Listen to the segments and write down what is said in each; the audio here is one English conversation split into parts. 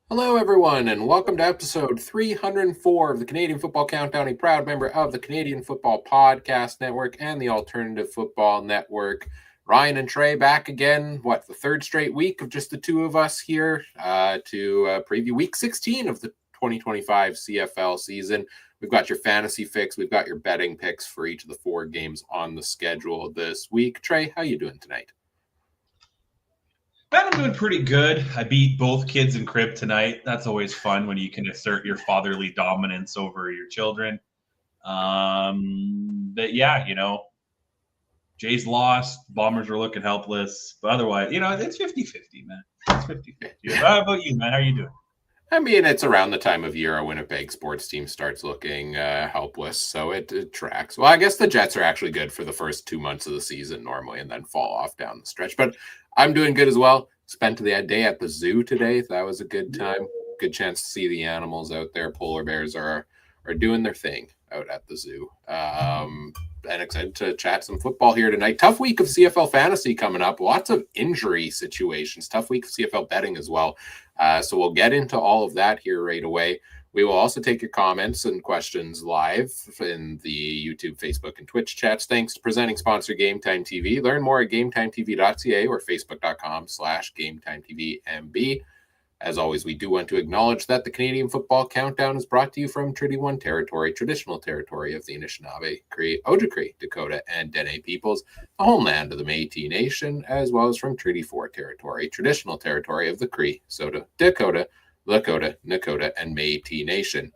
Hello, everyone, and welcome to episode 304 of the Canadian Football Countdown, a proud member of the Canadian Football Podcast Network and the Alternative Football Network. Ryan and Trey back again, the third straight week of just the two of us here to preview week 16 of the 2025 CFL season. We've got your fantasy fix. We've got your betting picks for each of the four games on the schedule this week. Trey, how you doing tonight? I'm doing pretty good. I beat both kids in crib tonight. That's always fun when you can assert your fatherly dominance over your children. But yeah, Jay's lost. Bombers are looking helpless. But otherwise, it's 50-50, man. It's 50-50. How about you, man? How are you doing? I mean, it's around the time of year our Winnipeg sports team starts looking helpless, so it tracks. Well, I guess the Jets are actually good for the first 2 months of the season normally and then fall off down the stretch. But I'm doing good as well. Spent the day at the zoo today. That was a good time. Good chance to see the animals out there. Polar bears are doing their thing out at the zoo. And excited to chat some football here tonight. Tough week of CFL fantasy coming up. Lots of injury situations. Tough week of CFL betting as well. So we'll get into all of that here right away. We will also take your comments and questions live in the YouTube, Facebook, and Twitch chats. Thanks to presenting sponsor Game Time TV. Learn more at GameTimeTV.ca or Facebook.com/GameTimeTVMB. As always, we do want to acknowledge that the Canadian Football Countdown is brought to you from Treaty 1 territory, traditional territory of the Anishinaabe, Cree, Ojibwe, Dakota, and Dene peoples, the homeland of the Métis Nation, as well as from Treaty 4 territory, traditional territory of the Cree, Dakota, Lakota, Nakota, and Métis Nation.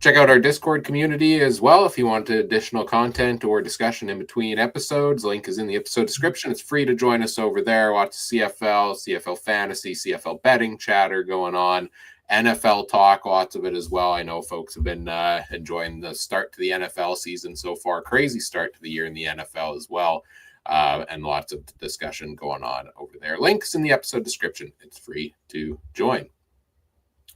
Check out our Discord community as well if you want additional content or discussion in between episodes. Link is in the episode description. It's free to join us over there. Lots of CFL fantasy, CFL betting chatter going on, NFL talk, lots of it as well. I know folks have been enjoying the start to the NFL season so far. Crazy start to the year in the NFL as well. And lots of discussion going on over there. Links in the episode description. It's free to join.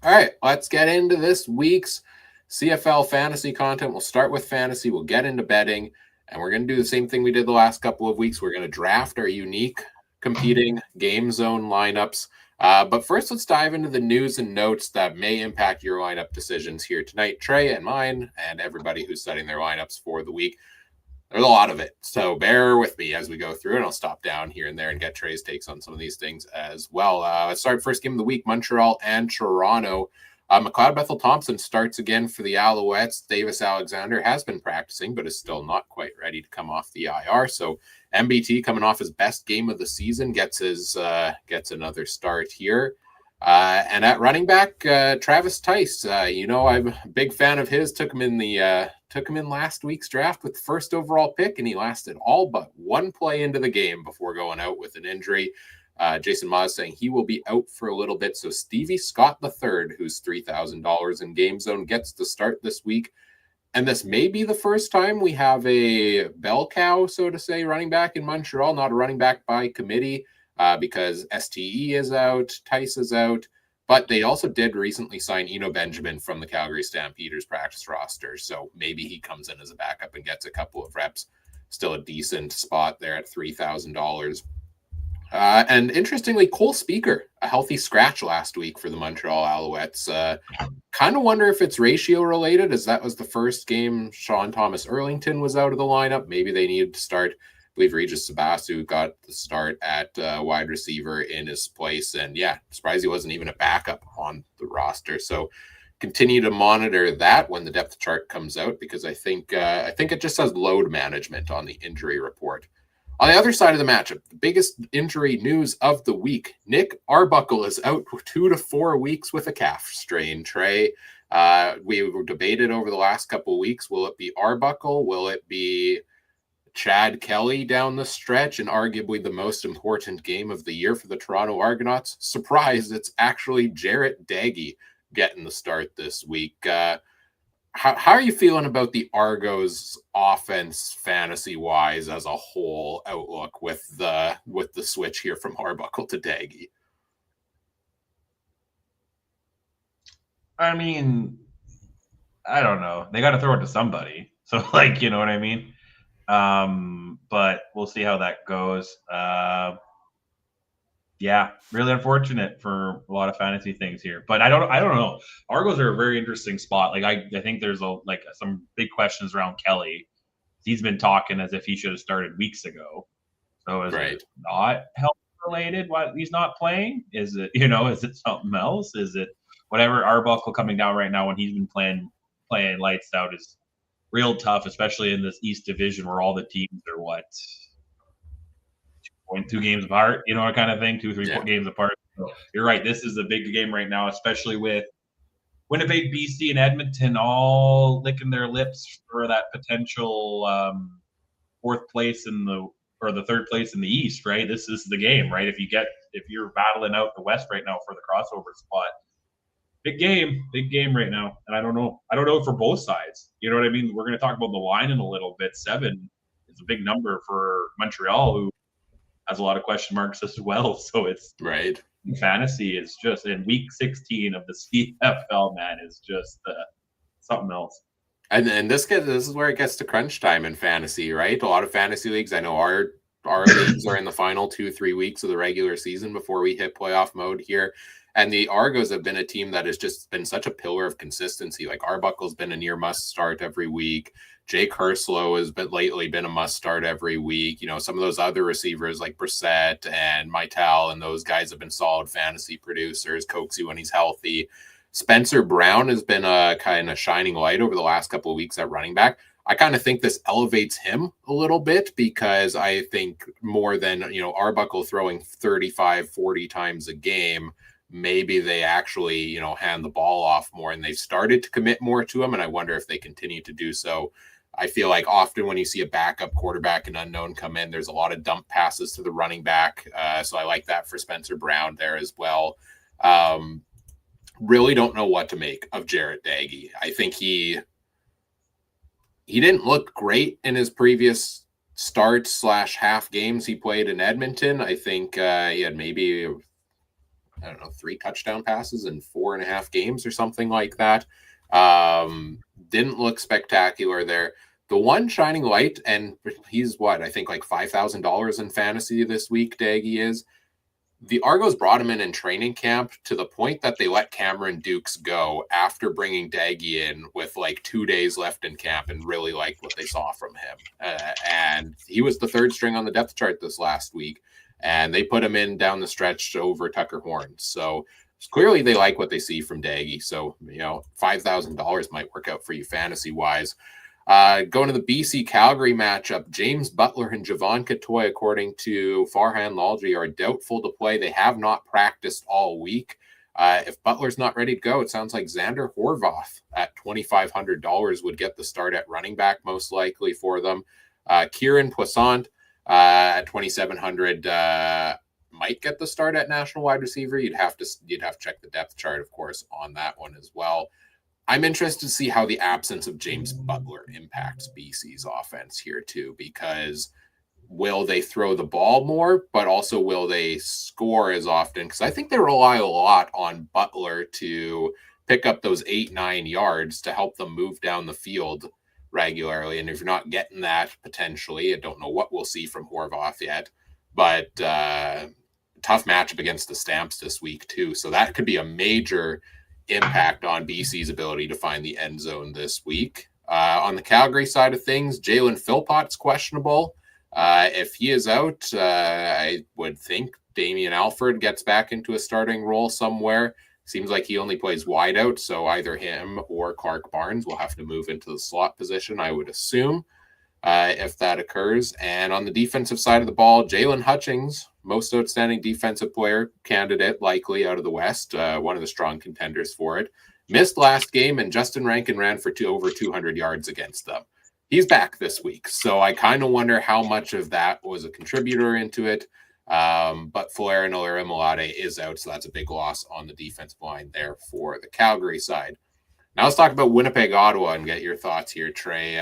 All right, let's get into this week's CFL fantasy content. We'll start with fantasy. We'll get into betting, and we're going to do the same thing we did the last couple of weeks. We're going to draft our unique competing game zone lineups. But first, let's dive into the news and notes that may impact your lineup decisions here tonight. Trey and mine and everybody who's setting their lineups for the week. There's a lot of it, so bear with me as we go through, and I'll stop down here and there and get Trey's takes on some of these things as well. Let's start first game of the week, Montreal and Toronto. McLeod Bethel-Thompson starts again for the Alouettes. Davis Alexander has been practicing, but is still not quite ready to come off the IR. So MBT, coming off his best game of the season, gets another start here. And at running back, Travis Tice. I'm a big fan of his. Took him in last week's draft with the first overall pick, and he lasted all but one play into the game before going out with an injury. Jason Maas saying he will be out for a little bit. So Stevie Scott III, who's $3,000 in Game Zone, gets to start this week. And this may be the first time we have a bell cow, so to say, running back in Montreal, not a running back by committee, because STE is out, Tice is out. But they also did recently sign Eno Benjamin from the Calgary Stampeders practice roster. So maybe he comes in as a backup and gets a couple of reps. Still a decent spot there at $3,000. And interestingly, Cole Speaker, a healthy scratch last week for the Montreal Alouettes. Kind of wonder if it's ratio related, as that was the first game Sean Thomas Erlington was out of the lineup. Maybe they needed to start. I believe Regis Sabasu got the start at wide receiver in his place. And yeah, surprised he wasn't even a backup on the roster. So continue to monitor that when the depth chart comes out, because I think it just says load management on the injury report. On the other side of the matchup, the biggest injury news of the week, Nick Arbuckle is out for 2 to 4 weeks with a calf strain. Trey, we were debated over the last couple of weeks. Will it be Arbuckle? Will it be Chad Kelly down the stretch, and arguably the most important game of the year for the Toronto Argonauts? Surprise, it's actually Jarrett Daggy getting the start this week. How are you feeling about the Argos offense fantasy wise as a whole outlook with the switch here from Arbuckle to Daggy? I mean, I don't know. They got to throw it to somebody. So, you know what I mean? But we'll see how that goes. Yeah, really unfortunate for a lot of fantasy things here. But I don't know. Argos are a very interesting spot. Like I think there's some big questions around Kelly. He's been talking as if he should have started weeks ago. So is it Right. not health related why he's not playing? Is it is it something else? Is it whatever? Arbuckle coming down right now when he's been playing lights out is real tough, especially in this East Division where all the teams are 2 games apart, kind of thing, 2, 3 Yeah. games apart. So you're right. This is a big game right now, especially with Winnipeg, BC, and Edmonton all licking their lips for that potential fourth place or the third place in the East. Right, this is the game. Right, if you're battling out the West right now for the crossover spot, big game right now. And I don't know for both sides. You know what I mean? We're going to talk about the line in a little bit. 7 is a big number for Montreal, who has a lot of question marks as well. So it's Right. fantasy is just in week 16 of the CFL, man, is just something else. And this is where it gets to crunch time in fantasy, right? A lot of fantasy leagues. I know our leagues are in the final 2-3 weeks of the regular season before we hit playoff mode here. And the Argos have been a team that has just been such a pillar of consistency. Like Arbuckle's been a near must start every week. Jake Herslow has lately been a must start every week. Some of those other receivers like Brissett and Maitel and those guys have been solid fantasy producers. Coaxey when he's healthy. Spencer Brown has been a kind of shining light over the last couple of weeks at running back. I kind of think this elevates him a little bit because I think more than, Arbuckle throwing 35, 40 times a game, maybe they actually, hand the ball off more and they've started to commit more to him. And I wonder if they continue to do so. I feel like often when you see a backup quarterback and unknown come in, there's a lot of dump passes to the running back. So I like that for Spencer Brown there as well. Really don't know what to make of Jarrett Daggy. I think he didn't look great in his previous start/half games he played in Edmonton. I think he had maybe, 3 touchdown passes in 4.5 games or something like that. Didn't look spectacular there. The one shining light, and he's I think like $5,000 in fantasy this week, Daggy is. The Argos brought him in training camp to the point that they let Cameron Dukes go after bringing Daggy in with like 2 days left in camp and really liked what they saw from him. And he was the third string on the depth chart this last week. And they put him in down the stretch over Tucker Horn. So clearly they like what they see from Daggy. So, $5,000 might work out for you fantasy-wise. Going to the BC Calgary matchup, James Butler and Javon Catoy, according to Farhan Lalji, are doubtful to play. They have not practiced all week. If Butler's not ready to go, it sounds like Xander Horvath at $2,500 would get the start at running back, most likely for them. Kieran Poissant at $2,700 might get the start at national wide receiver. You'd have to check the depth chart, of course, on that one as well. I'm interested to see how the absence of James Butler impacts BC's offense here too, because will they throw the ball more, but also will they score as often? Because I think they rely a lot on Butler to pick up those 8-9 yards to help them move down the field regularly. And if you're not getting that potentially, I don't know what we'll see from Horvath yet, but tough matchup against the Stamps this week too. So that could be a major impact on BC's ability to find the end zone this week. On the Calgary side of things, Jalen Philpott's questionable. If he is out, I would think Damian Alford gets back into a starting role somewhere. Seems like he only plays wide out, so either him or Clark Barnes will have to move into the slot position, I would assume, if that occurs. And on the defensive side of the ball, Jalen Hutchings, most outstanding defensive player candidate, likely out of the West, one of the strong contenders for it, missed last game, and Justin Rankin ran for over 200 yards against them. He's back this week, so I kind of wonder how much of that was a contributor into it. But Flair Olamide is out, so that's a big loss on the defensive line there for the Calgary side. Now let's talk about Winnipeg, Ottawa, and get your thoughts here, Trey.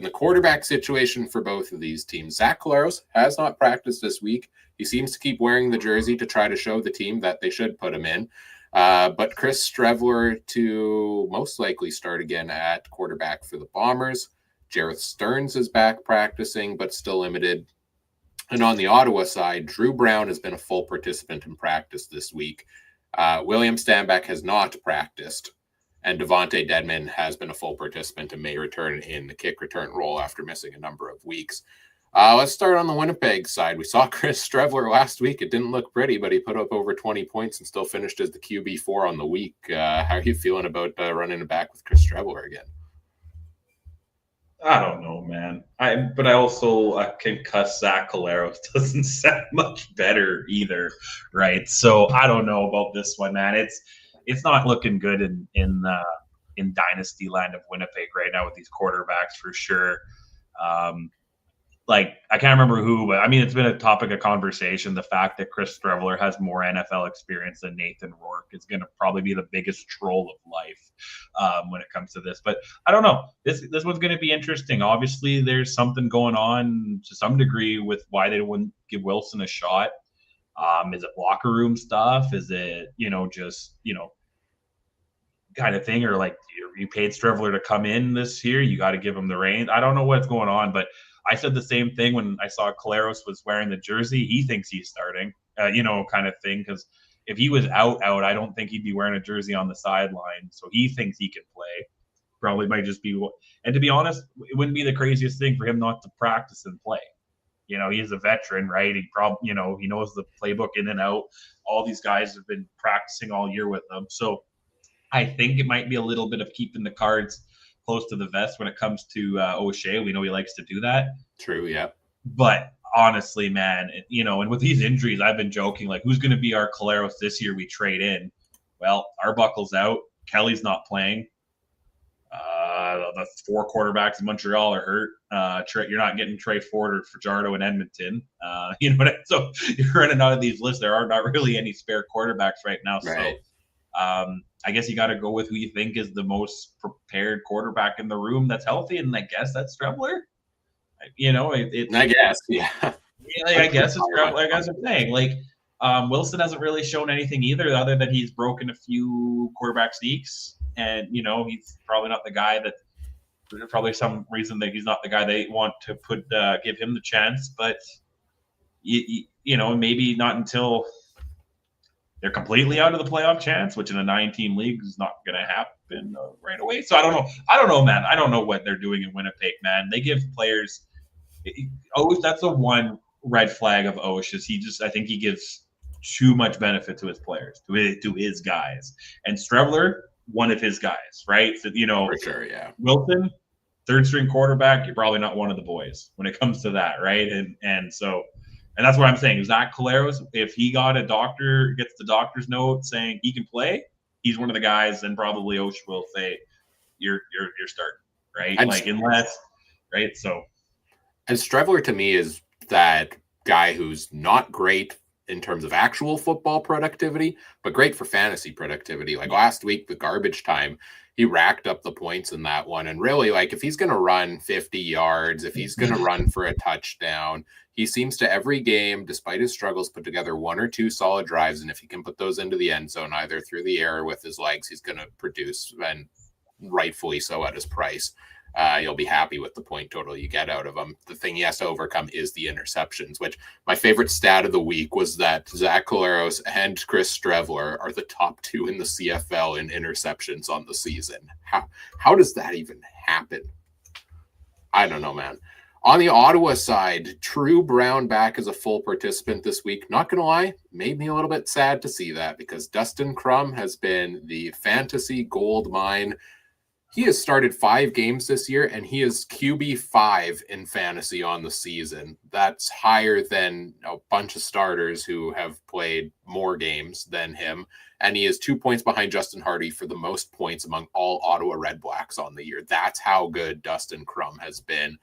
The quarterback situation for both of these teams. Zach Collaros has not practiced this week. He seems to keep wearing the jersey to try to show the team that they should put him in. But Chris Streveler to most likely start again at quarterback for the Bombers. Jareth Stearns is back practicing, but still limited. And on the Ottawa side, Drew Brown has been a full participant in practice this week. William Stanback has not practiced, and Devontae Dedmon has been a full participant and may return in the kick return role after missing a number of weeks. Let's start on the Winnipeg side. We saw Chris Streveler last week. It didn't look pretty, but he put up over 20 points and still finished as the QB4 on the week. How are you feeling about running it back with Chris Streveler again? I don't know, man. But I also can cuss Zach Collaros doesn't sound much better either, right? So I don't know about this one, man. It's not looking good in dynasty land of Winnipeg right now with these quarterbacks for sure. Like, I can't remember who, but I mean, it's been a topic of conversation. The fact that Chris Streveler has more NFL experience than Nathan Rourke is going to probably be the biggest troll of life when it comes to this. But I don't know. This one's going to be interesting. Obviously, there's something going on to some degree with why they wouldn't give Wilson a shot. Is it locker room stuff? Is it, just, kind of thing? Or like you paid Streveler to come in this year, you got to give him the reins. I don't know what's going on, but I said the same thing when I saw Collaros was wearing the jersey. He thinks he's starting, kind of thing. Because if he was out, I don't think he'd be wearing a jersey on the sideline. So he thinks he can play. Probably might just be. And to be honest, it wouldn't be the craziest thing for him not to practice and play. He's a veteran, right? He probably, he knows the playbook in and out. All these guys have been practicing all year with them. So I think it might be a little bit of keeping the cards close to the vest when it comes to O'Shea. We know he likes to do that. True, yeah. But honestly, man, and with these injuries, I've been joking, like, who's going to be our Collaros this year we trade in? Well, Arbuckle's out. Kelly's not playing. The 4 quarterbacks in Montreal are hurt. You're not getting Trey Ford or Fajardo in Edmonton. So you're running out of these lists. There are not really any spare quarterbacks right now. Right. So I guess you got to go with who you think is the most prepared quarterback in the room that's healthy, and I guess that's Streveler. I guess, yeah. I guess it's Streveler. Like I was saying, like Wilson hasn't really shown anything either, other than he's broken a few quarterback sneaks, and he's probably not the guy that. There's probably some reason that he's not the guy they want to give him the chance, but maybe not until they're completely out of the playoff chance, which in a 9-team league is not going to happen right away. So I don't know, man. I don't know what they're doing in Winnipeg, man. They give players. That's the one red flag of Osh is I think he gives too much benefit to his players, to his guys. And Streveler, one of his guys, right? So, for sure, yeah. Wilson, third-string quarterback, you're probably not one of the boys when it comes to that, right? And that's what I'm saying. Zach Collaros, if he gets the doctor's note saying he can play, he's one of the guys, and probably Osh will say, you're starting, right? Right? So. And Streveler to me is that guy who's not great in terms of actual football productivity, but great for fantasy productivity. Like last week, the garbage time, he racked up the points in that one. And really, like, if he's going to run 50 yards, if he's going to run for a touchdown, he seems to every game, despite his struggles, put together 1 or 2 solid drives. And if he can put those into the end zone, either through the air or with his legs, he's going to produce, and rightfully so at his price. You'll be happy with the point total you get out of him. The thing he has to overcome is the interceptions, which my favorite stat of the week was that Zach Collaros and Chris Streveler are the top 2 in the CFL in interceptions on the season. How does that even happen? I don't know, man. On the Ottawa side, Drew Brown back as a full participant this week. Not going to lie, made me a little bit sad to see that, because Dustin Crum has been the fantasy gold mine. He has started 5 games this year, and he is QB5 in fantasy on the season. That's higher than a bunch of starters who have played more games than him. And he is 2 points behind Justin Hardy for the most points among all Ottawa Red Blacks on the year. That's how good Dustin Crum has been.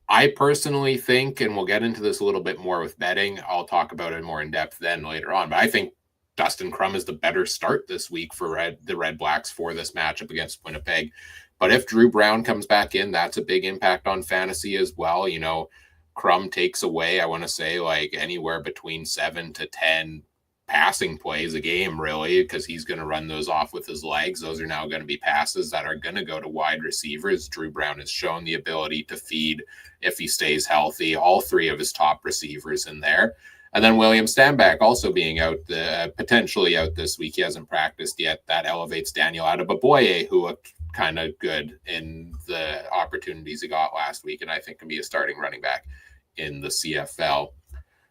I personally think, and we'll get into this a little bit more with betting, I'll talk about it more in depth then later on, but I think Dustin Crum is the better start this week for the Red Blacks for this matchup against Winnipeg. But if Drew Brown comes back in, that's a big impact on fantasy as well. Crum takes away, I want to say, like anywhere between 7 to 10 passing plays a game, really, because he's going to run those off with his legs. Those are now going to be passes that are going to go to wide receivers. Drew Brown has shown the ability to feed, if he stays healthy, all three of his top receivers in there. And then William Stanback also being out, potentially out this week. He hasn't practiced yet. That elevates Daniel Adeboboye, who looked kind of good in the opportunities he got last week, and I think can be a starting running back in the CFL.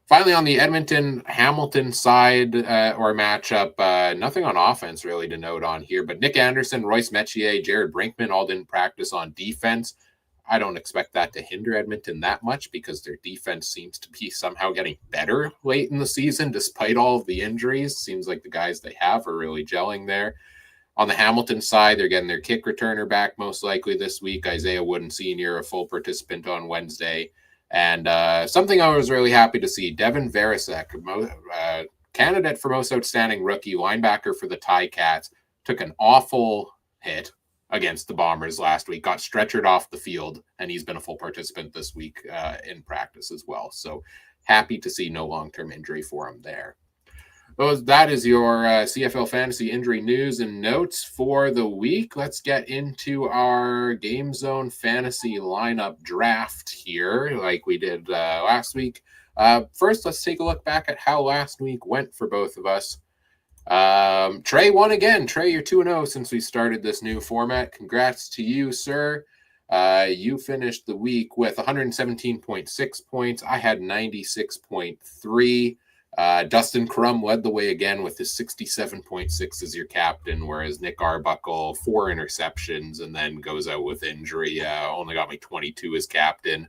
Finally, on the Edmonton-Hamilton side or matchup, nothing on offense really to note on here, but Nick Anderson, Royce Metier, Jared Brinkman all didn't practice on defense. I don't expect that to hinder Edmonton that much because their defense seems to be somehow getting better late in the season, despite all of the injuries. Seems like the guys they have are really gelling there. On the Hamilton side, they're getting their kick returner back most likely this week. Isaiah Wooden Sr., a full participant on Wednesday. And something I was really happy to see, Devin Verisek, candidate for most outstanding rookie, linebacker for the Ticats, took an awful hit against the Bombers last week, got stretchered off the field, and he's been a full participant this week in practice as well. So happy to see no long-term injury for him there. That is your CFL fantasy injury news and notes for the week. Let's get into our Game Zone fantasy lineup draft here, like we did last week. First, let's take a look back at how last week went for both of us. Trey won again. Trey, you're 2-0 since we started this new format. Congrats to you, sir. You finished the week with 117.6 points. I had 96.3. Dustin Crum led the way again with his 67.6 as your captain, whereas Nick Arbuckle, 4 interceptions and then goes out with injury. Only got me 22 as captain.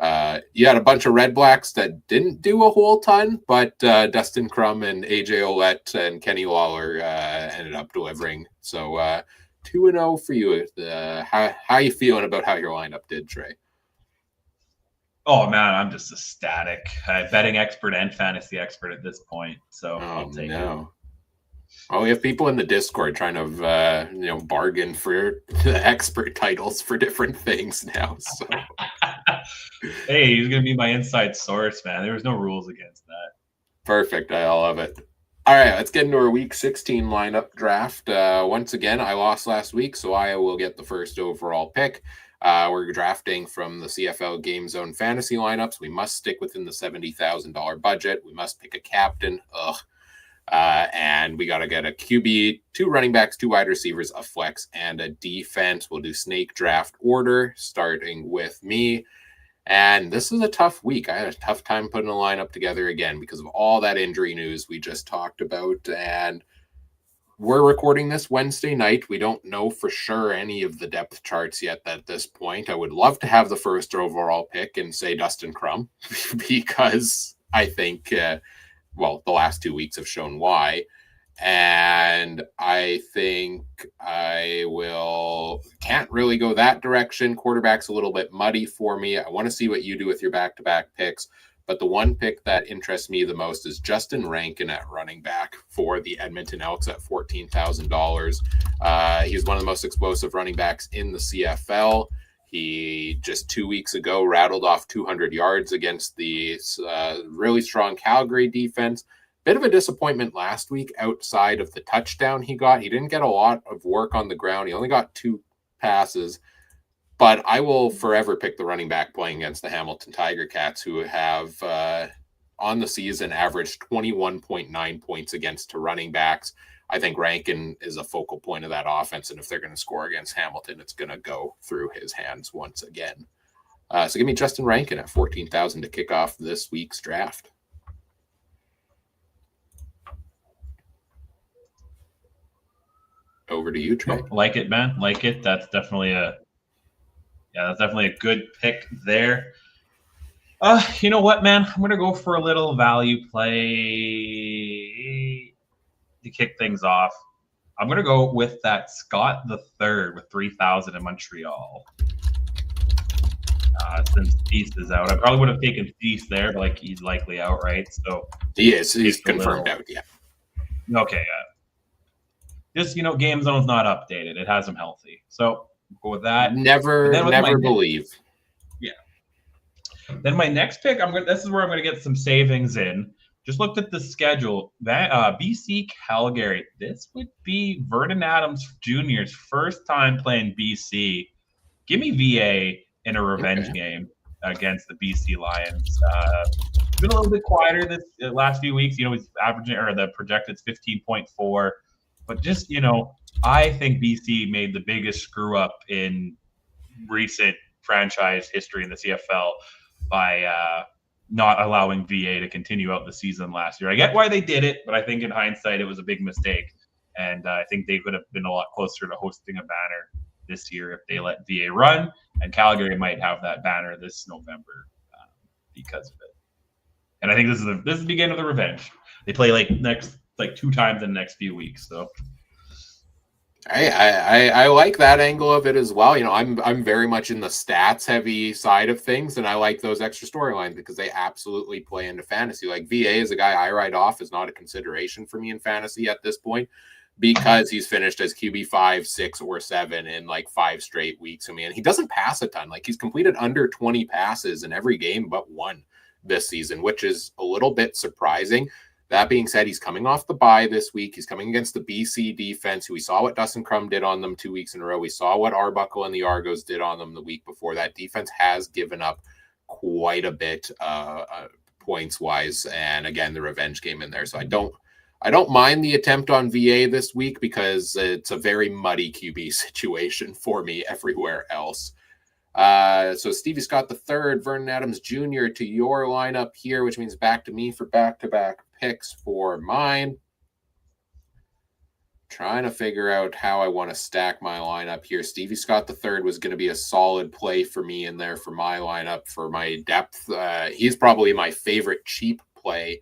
You had a bunch of Red Blacks that didn't do a whole ton, but Dustin Crum and AJ Olette and Kenny Lawler ended up delivering. So 2-0 for you. How you feeling about how your lineup did, Trey? Oh, man, I'm just ecstatic. Betting expert and fantasy expert at this point, so I'll take it. Oh, we have people in the Discord trying to, bargain for the expert titles for different things now. So. Hey, he's going to be my inside source, man. There was no rules against that. Perfect. I love it. All right, let's get into our Week 16 lineup draft. Once again, I lost last week, so I will get the first overall pick. We're drafting from the CFL Game Zone fantasy lineups. We must stick within the $70,000 budget. We must pick a captain. And we got to get a QB, 2 running backs, 2 wide receivers, a flex, and a defense. We'll do snake draft order, starting with me. And this is a tough week. I had a tough time putting a lineup together again because of all that injury news we just talked about. And we're recording this Wednesday night. We don't know for sure any of the depth charts yet at this point. I would love to have the first overall pick and say Dustin Crum because I think, the last 2 weeks have shown why. And I think can't really go that direction. Quarterback's a little bit muddy for me. I want to see what you do with your back-to-back picks. But the one pick that interests me the most is Justin Rankin at running back for the Edmonton Elks at $14,000. He's one of the most explosive running backs in the CFL. He just 2 weeks ago rattled off 200 yards against the really strong Calgary defense. Bit of a disappointment last week outside of the touchdown he got. He didn't get a lot of work on the ground. He only got 2 passes. But I will forever pick the running back playing against the Hamilton Tiger Cats, who have on the season averaged 21.9 points against to running backs. I think Rankin is a focal point of that offense, and if they're going to score against Hamilton, it's going to go through his hands once again. So give me Justin Rankin at $14,000 to kick off this week's draft. Over to you, Trey. Like it, man. Like it. That's definitely a good pick there. You know what, man? I'm going to go for a little value play to kick things off. I'm going to go with that Scott the Third with 3,000 in Montreal. Since Cease is out. I probably would have taken Cease there, but he's likely out, right? So he is. He's confirmed out, yeah. Okay, just, Game Zone's not updated. It has him healthy. So go with that. Never believe. Yeah. Then my next pick, this is where I'm going to get some savings in. just looked at the schedule. BC Calgary. This would be Vernon Adams Jr.'s first time playing BC. Give me VA in a revenge game against the BC Lions. Been a little bit quieter this last few weeks. He's averaging, or the projected 15.4. But just, I think BC made the biggest screw up in recent franchise history in the CFL by not allowing VA to continue out the season last year. I get why they did it, but I think in hindsight it was a big mistake. And I think they could have been a lot closer to hosting a banner this year if they let VA run. And Calgary might have that banner this November because of it. And I think this is the beginning of the revenge. They play next 2 times in the next few weeks. So I like that angle of it as well. I'm very much in the stats heavy side of things, and I like those extra storylines because they absolutely play into fantasy. Like VA is a guy I write off as not a consideration for me in fantasy at this point because he's finished as QB 5, 6, or 7 in 5 straight weeks. And he doesn't pass a ton. He's completed under 20 passes in every game but one this season, which is a little bit surprising. That being said, he's coming off the bye this week. He's coming against the BC defense, who we saw what Dustin Crum did on them 2 weeks in a row. We saw what Arbuckle and the Argos did on them the week before. That defense has given up quite a bit points-wise. And again, the revenge game in there. So I don't mind the attempt on VA this week because it's a very muddy QB situation for me everywhere else. So Stevie Scott III, Vernon Adams Jr. to your lineup here, which means back to me for back-to-back picks for mine. Trying to figure out how I want to stack my lineup here. Stevie Scott III was going to be a solid play for me in there for my lineup, for my depth. He's probably my favorite cheap play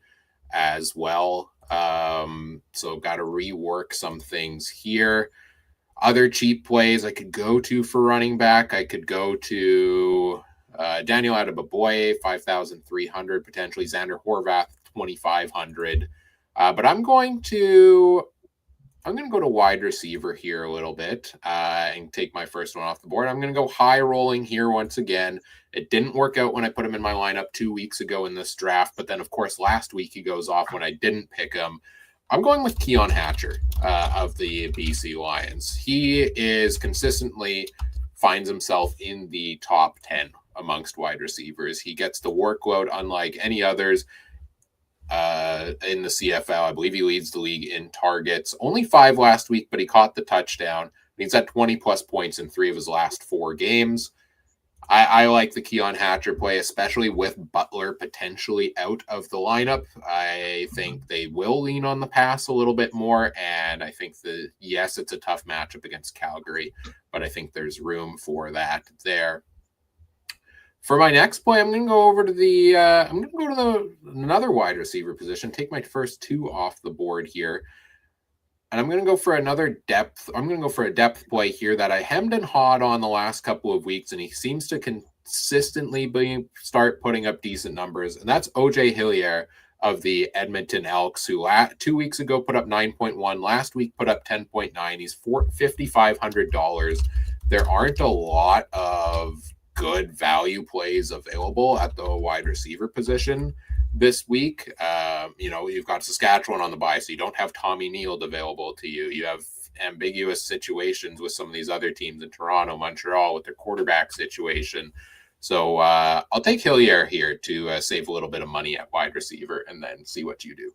as well. So got to rework some things here. Other cheap plays I could go to for running back. I could go to Daniel Adebaboye, 5,300 potentially. Xander Horvath, 2,500. But I'm going to go to wide receiver here a little bit and take my first one off the board. I'm going to go high rolling here once again. It didn't work out when I put him in my lineup 2 weeks ago in this draft. But then, of course, last week he goes off when I didn't pick him. I'm going with Keon Hatcher of the BC Lions. He is consistently finds himself in the top 10 amongst wide receivers. He gets the workload unlike any others in the CFL. I believe he leads the league in targets. Only 5 last week, but he caught the touchdown. He's at 20-plus points in 3 of his last 4 games. I like the Keon Hatcher play, especially with Butler potentially out of the lineup. I think they will lean on the pass a little bit more, and I think yes, it's a tough matchup against Calgary, but I think there's room for that there. For my next play, I'm going to go over to another wide receiver position, take my first 2 off the board here. And I'm going to go for another depth. I'm going to go for a depth play here that I hemmed and hawed on the last couple of weeks, and he seems to consistently start putting up decent numbers. And that's OJ Hillier of the Edmonton Elks, who 2 weeks ago put up 9.1. Last week put up 10.9. He's $5,500. There aren't a lot of good value plays available at the wide receiver position this week. You've got Saskatchewan on the bye, so you don't have Tommy Neild available to you. You have ambiguous situations with some of these other teams in Toronto, Montreal with their quarterback situation. So I'll take Hillier here to save a little bit of money at wide receiver and then see what you do.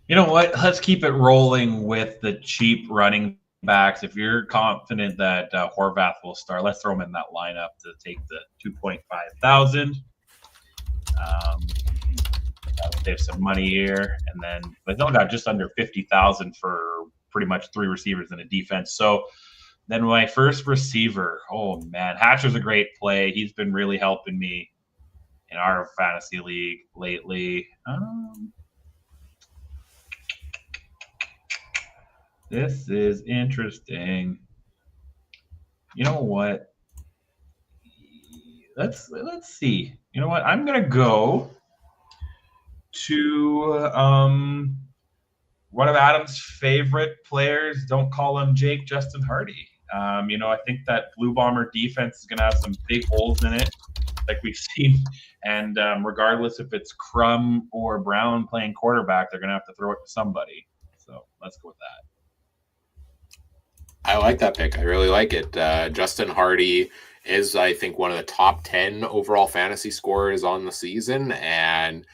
You know what? Let's keep it rolling with the cheap running backs. If you're confident that Horvath will start, let's throw him in that lineup to take the 2,500. Save some money here, and then they still got just under 50,000 for pretty much 3 receivers in a defense. So then my first receiver, oh man, Hatcher's a great play. He's been really helping me in our fantasy league lately. This is interesting. You know what? Let's see. You know what? I'm gonna go to one of Adam's favorite players. Don't call him Jake, Justin Hardy. I think that Blue Bomber defense is gonna have some big holes in it. like we've seen. And regardless if it's Crum or Brown playing quarterback, they're going to have to throw it to somebody. So let's go with that. I like that pick. I really like it. Justin Hardy is, I think, one of the top 10 overall fantasy scorers on the season. And,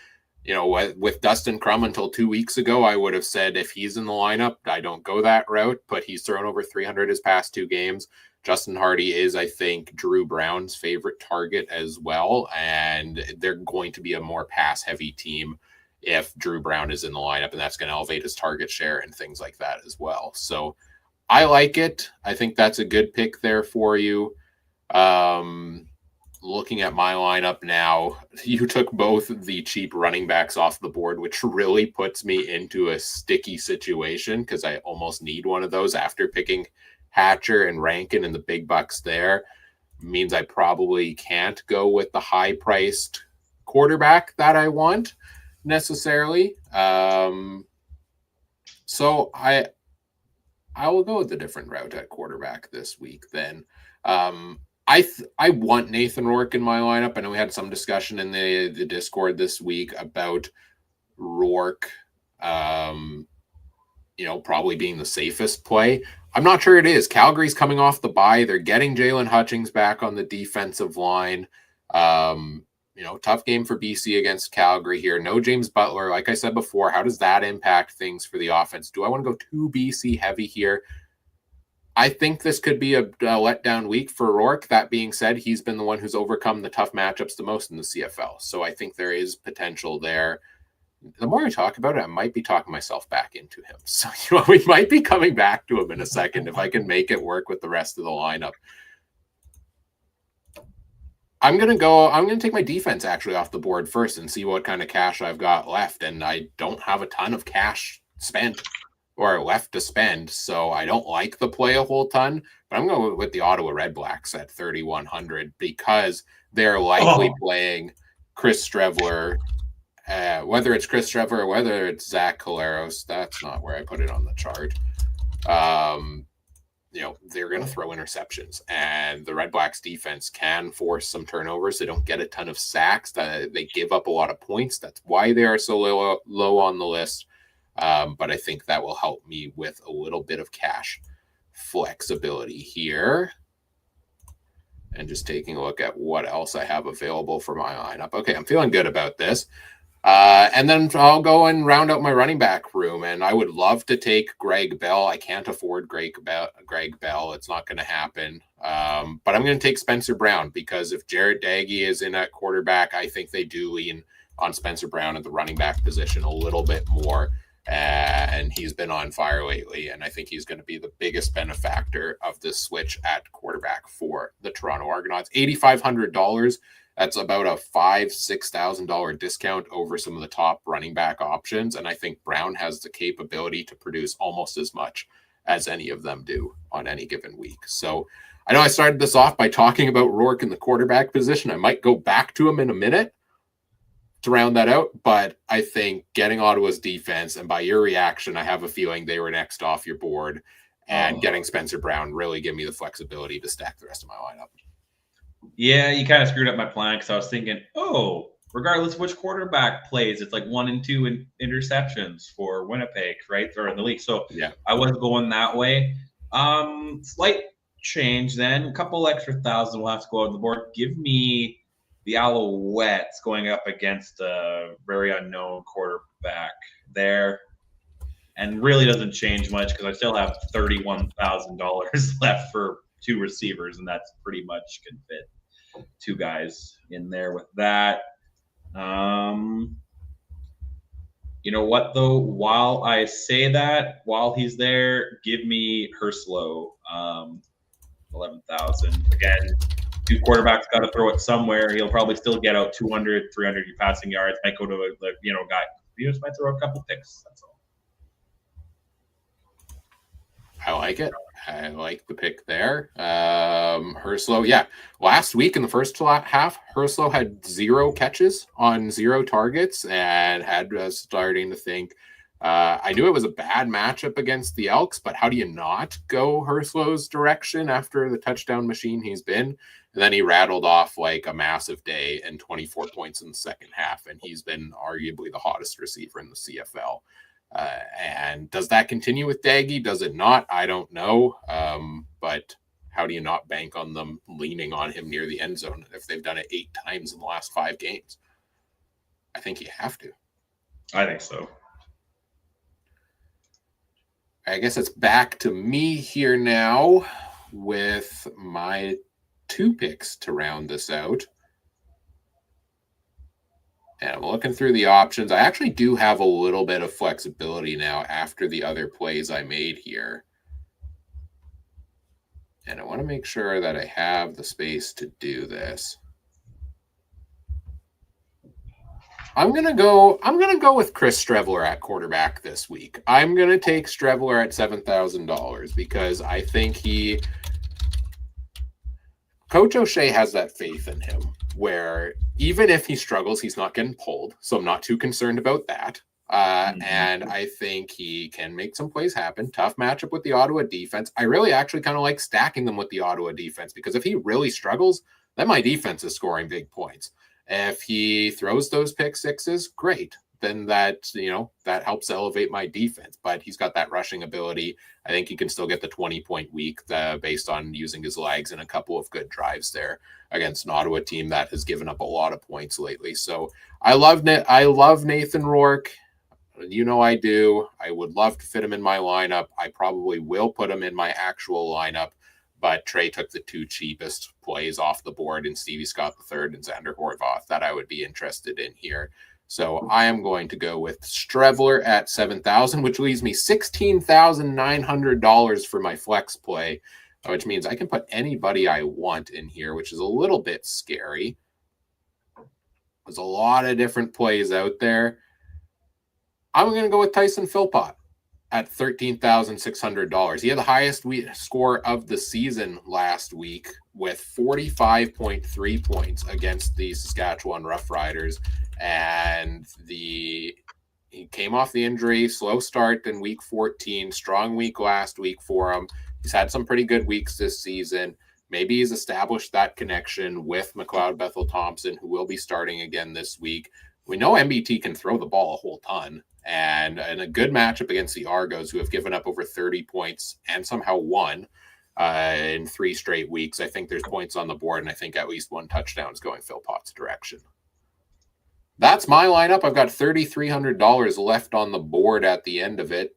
with Dustin Crum until 2 weeks ago, I would have said if he's in the lineup, I don't go that route, but he's thrown over 300 his past 2 games. Justin Hardy is, I think, Drew Brown's favorite target as well. And they're going to be a more pass-heavy team if Drew Brown is in the lineup, and that's going to elevate his target share and things like that as well. So I like it. I think that's a good pick there for you. Looking at my lineup now, you took both the cheap running backs off the board, which really puts me into a sticky situation because I almost need one of those after picking Hatcher and Rankin and the big bucks there. Means I probably can't go with the high-priced quarterback that I want necessarily. So I will go with a different route at quarterback this week then. I want Nathan Rourke in my lineup. I know we had some discussion in the Discord this week about Rourke, probably being the safest play. I'm not sure it is. Calgary's coming off the bye. They're getting Jalen Hutchings back on the defensive line. Tough game for BC against Calgary here. No James Butler. Like I said before, how does that impact things for the offense? Do I want to go too BC heavy here? I think this could be a letdown week for Rourke. That being said, he's been the one who's overcome the tough matchups the most in the CFL. So I think there is potential there. The more I talk about it, I might be talking myself back into him. So we might be coming back to him in a second if I can make it work with the rest of the lineup. I'm going to take my defense actually off the board first and see what kind of cash I've got left. And I don't have a ton of cash spent or left to spend. So I don't like the play a whole ton, but I'm going with the Ottawa Red Blacks at 3,100 because they're likely playing Chris Streveler, whether it's Chris Streveler or whether it's Zach Collaros. That's not where I put it on the chart. They're going to throw interceptions, and the Red Blacks defense can force some turnovers. They don't get a ton of sacks. They give up a lot of points. That's why they are so low on the list. But I think that will help me with a little bit of cash flexibility here. And just taking a look at what else I have available for my lineup. Okay, I'm feeling good about this. And then I'll go and round out my running back room, and I would love to take Greg Bell. I can't afford Greg Bell. It's not going to happen. But I'm going to take Spencer Brown because if Jarrett Daggy is in at quarterback, I think they do lean on Spencer Brown at the running back position a little bit more. And he's been on fire lately, and I think he's going to be the biggest benefactor of this switch at quarterback for the Toronto Argonauts. $8,500. That's about a $5,000-$6,000 discount over some of the top running back options. And I think Brown has the capability to produce almost as much as any of them do on any given week. So I know I started this off by talking about Rourke in the quarterback position. I might go back to him in a minute to round that out. But I think getting Ottawa's defense, and by your reaction, I have a feeling they were next off your board, and getting Spencer Brown really give me the flexibility to stack the rest of my lineup. Yeah, you kind of screwed up my plan because I was thinking, regardless of which quarterback plays, it's like 1 and 2 interceptions for Winnipeg, right? Or in the league. So yeah, I wasn't going that way. Slight change then. A couple extra thousand will have to go on the board. Give me the Alouettes going up against a very unknown quarterback there. And really doesn't change much because I still have $31,000 left for 2 receivers, and that's pretty much can fit 2 guys in there with that. You know what, though? While I say that, while he's there, give me Herslow, 11,000. Again, 2 quarterbacks got to throw it somewhere. He'll probably still get out 200, 300 passing yards. Might go to a guy. He just might throw a couple picks. That's all. I like it. I like the pick there. Herslow, yeah. Last week in the first half, Herslow had 0 catches on 0 targets and had starting to think, I knew it was a bad matchup against the Elks, but how do you not go Herslow's direction after the touchdown machine he's been? And then he rattled off like a massive day and 24 points in the second half. And he's been arguably the hottest receiver in the CFL. And does that continue with Daggy? Does it not? I don't know. But how do you not bank on them leaning on him near the end zone if they've done it 8 times in the last 5 games? I think you have to. I think so. I guess it's back to me here now with my 2 picks to round this out. And I'm looking through the options. I actually do have a little bit of flexibility now after the other plays I made here. And I want to make sure that I have the space to do this. I'm gonna go with Chris Streveler at quarterback this week. I'm gonna take Streveler at $7,000 because I think Coach O'Shea has that faith in him where even if he struggles, he's not getting pulled. So I'm not too concerned about that. And I think he can make some plays happen. Tough matchup with the Ottawa defense. I really actually kind of like stacking them with the Ottawa defense because if he really struggles, then my defense is scoring big points. If he throws those pick sixes, great. Then that helps elevate my defense. But he's got that rushing ability. I think he can still get the 20-point week based on using his legs and a couple of good drives there against an Ottawa team that has given up a lot of points lately. So I love Nathan Rourke. I do. I would love to fit him in my lineup. I probably will put him in my actual lineup. But Trey took the 2 cheapest plays off the board in Stevie Scott III and Xander Horvath that I would be interested in here. So I am going to go with Streveler at $7,000, which leaves me $16,900 for my flex play, which means I can put anybody I want in here, which is a little bit scary. There's a lot of different plays out there. I'm going to go with Tyson Philpott at $13,600. He had the highest score of the season last week with 45.3 points against the Saskatchewan Roughriders. And he came off the injury, slow start in week 14, strong week last week for him. He's had some pretty good weeks this season. Maybe he's established that connection with McLeod Bethel-Thompson, who will be starting again this week. We know MBT can throw the ball a whole ton. And in a good matchup against the Argos, who have given up over 30 points and somehow won in 3 straight weeks, I think there's points on the board, and I think at least 1 touchdown is going Philpott's direction. That's my lineup. I've got $3,300 left on the board at the end of it.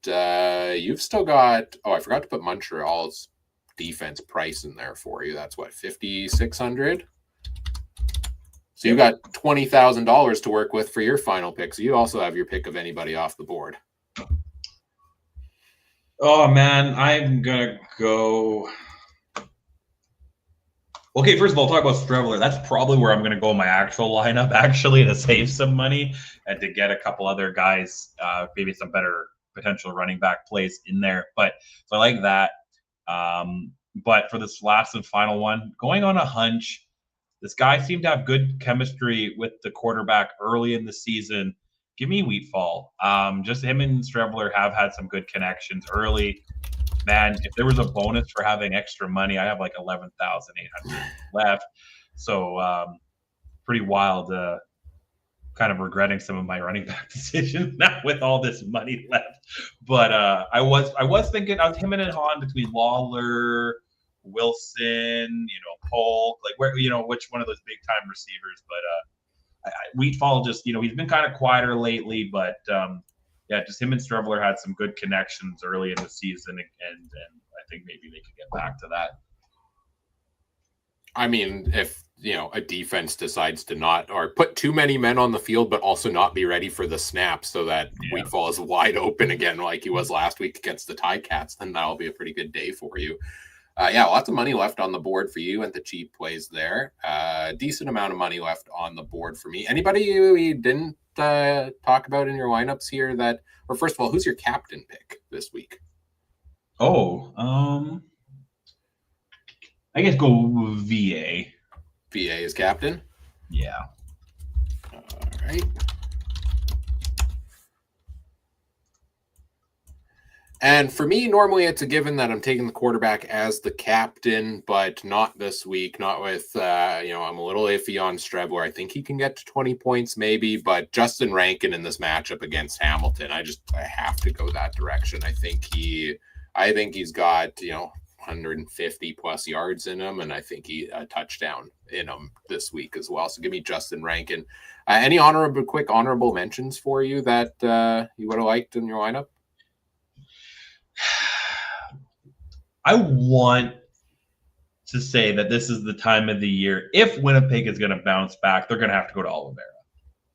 You've still got, I forgot to put Montreal's defense price in there for you. That's what, $5,600? So you got $20,000 to work with for your final pick. So you also have your pick of anybody off the board. Oh, man, I'm going to go. Okay, first of all, talk about Streveler. That's probably where I'm going to go in my actual lineup, actually, to save some money and to get a couple other guys, maybe some better potential running back plays in there. But so I like that. But for this last and final one, going on a hunch, this guy seemed to have good chemistry with the quarterback early in the season. Give me Wheatfall. Just him and Streveler have had some good connections early. Man, if there was a bonus for having extra money, I have like 11,800 left. So pretty wild. Kind of regretting some of my running back decisions now with all this money left. But I was thinking of him and Han between Lawler, Wilson, Polk, like where which one of those big time receivers. But Wheatfall just he's been kind of quieter lately, but just him and Streveler had some good connections early in the season, and I think maybe they could get back to that. I mean, if a defense decides to not or put too many men on the field, but also not be ready for the snap so that Wheatfall is wide open again like he was last week against the Ticats, then that'll be a pretty good day for you. Lots of money left on the board for you and the cheap plays there. Decent amount of money left on the board for me. Anybody you didn't talk about in your lineups here or first of all, who's your captain pick this week? I guess go VA. VA is captain? Yeah. All right. And for me, normally it's a given that I'm taking the quarterback as the captain, but not this week. Not with, I'm a little iffy on Strebler. I think he can get to 20 points maybe, but Justin Rankin in this matchup against Hamilton, I have to go that direction. I think he's got, 150 plus yards in him, and I think he a touchdown in him this week as well. So give me Justin Rankin. Any quick honorable mentions for you that you would have liked in your lineup? I want to say that this is the time of the year. If Winnipeg is going to bounce back, they're going to have to go to Oliveira,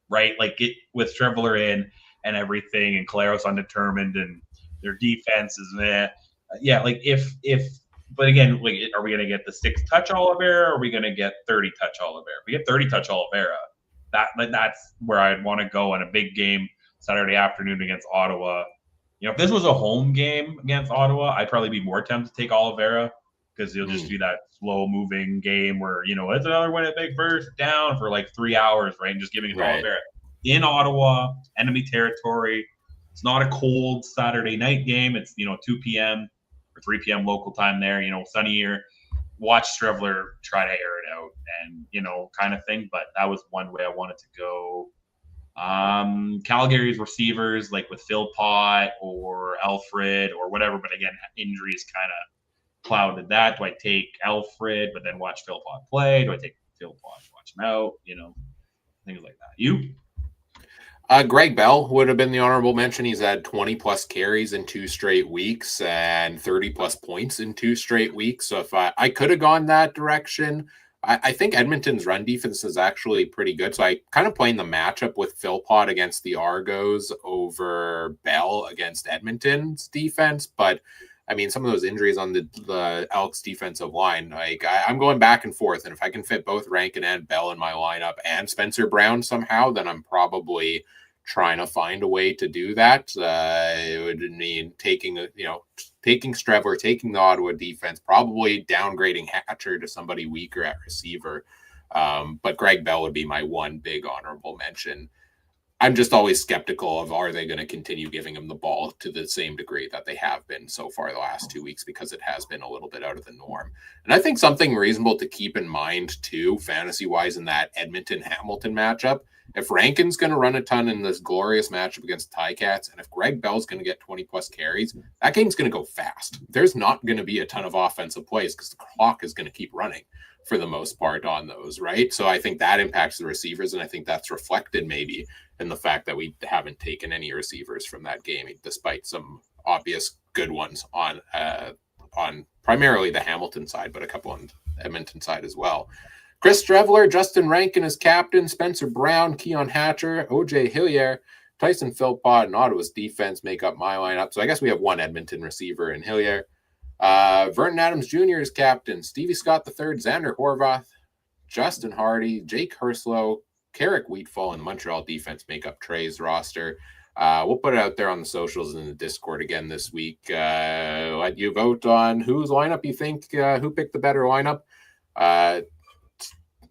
right? Like with Strebler in and everything, and Caleros undetermined, and their defense is like but again, like, are we going to get the 6-touch Oliveira, or are we going to get 30-touch Oliveira? If we get 30-touch Oliveira, that's where I'd want to go on a big game Saturday afternoon against Ottawa. If this was a home game against Ottawa, I'd probably be more tempted to take Oliveira, because he'll just do that slow-moving game where, it's another Winnipeg first down for like 3 hours, right? And just giving it to Oliveira. In Ottawa, enemy territory. It's not a cold Saturday night game. It's, 2 p.m. or 3 p.m. local time there, sunnier. Watch Strebler try to air it out and, kind of thing. But that was one way I wanted to go. Calgary's receivers, like with Philpott or Alfred or whatever, but again, injuries kind of clouded that. Do I take Alfred but then watch Philpott play? Do I take Philpott, watch him out? Things like that. You? Greg Bell would have been the honorable mention. He's had 20 plus carries in 2 straight weeks and 30 plus points in 2 straight weeks. So if I could have gone that direction, I think Edmonton's run defense is actually pretty good. So I kind of playing the matchup with Philpott against the Argos over Bell against Edmonton's defense. But I mean, some of those injuries on the Elks defensive line, like I'm going back and forth. And if I can fit both Rankin and Bell in my lineup and Spencer Brown somehow, then I'm probably trying to find a way to do that. It would mean taking Strebler, taking the Ottawa defense, probably downgrading Hatcher to somebody weaker at receiver. But Greg Bell would be my one big honorable mention. I'm just always skeptical of, are they going to continue giving him the ball to the same degree that they have been so far the last 2 weeks, because it has been a little bit out of the norm. And I think something reasonable to keep in mind too, fantasy-wise, in that Edmonton-Hamilton matchup, if Rankin's going to run a ton in this glorious matchup against Ticats, and if Greg Bell's going to get 20-plus carries, that game's going to go fast. There's not going to be a ton of offensive plays because the clock is going to keep running for the most part on those, right? So I think that impacts the receivers, and I think that's reflected maybe in the fact that we haven't taken any receivers from that game, despite some obvious good ones on primarily the Hamilton side, but a couple on the Edmonton side as well. Chris Strebler, Justin Rankin as captain, Spencer Brown, Keon Hatcher, OJ Hillier, Tyson Philpott, and Ottawa's defense make up my lineup. So I guess we have one Edmonton receiver in Hillier. Vernon Adams Jr. is captain, Stevie Scott III, Xander Horvath, Justin Hardy, Jake Herslow, Carrick Wheatfall, and the Montreal defense make up Trey's roster. We'll put it out there on the socials and the Discord again this week. Let you vote on whose lineup you think, who picked the better lineup.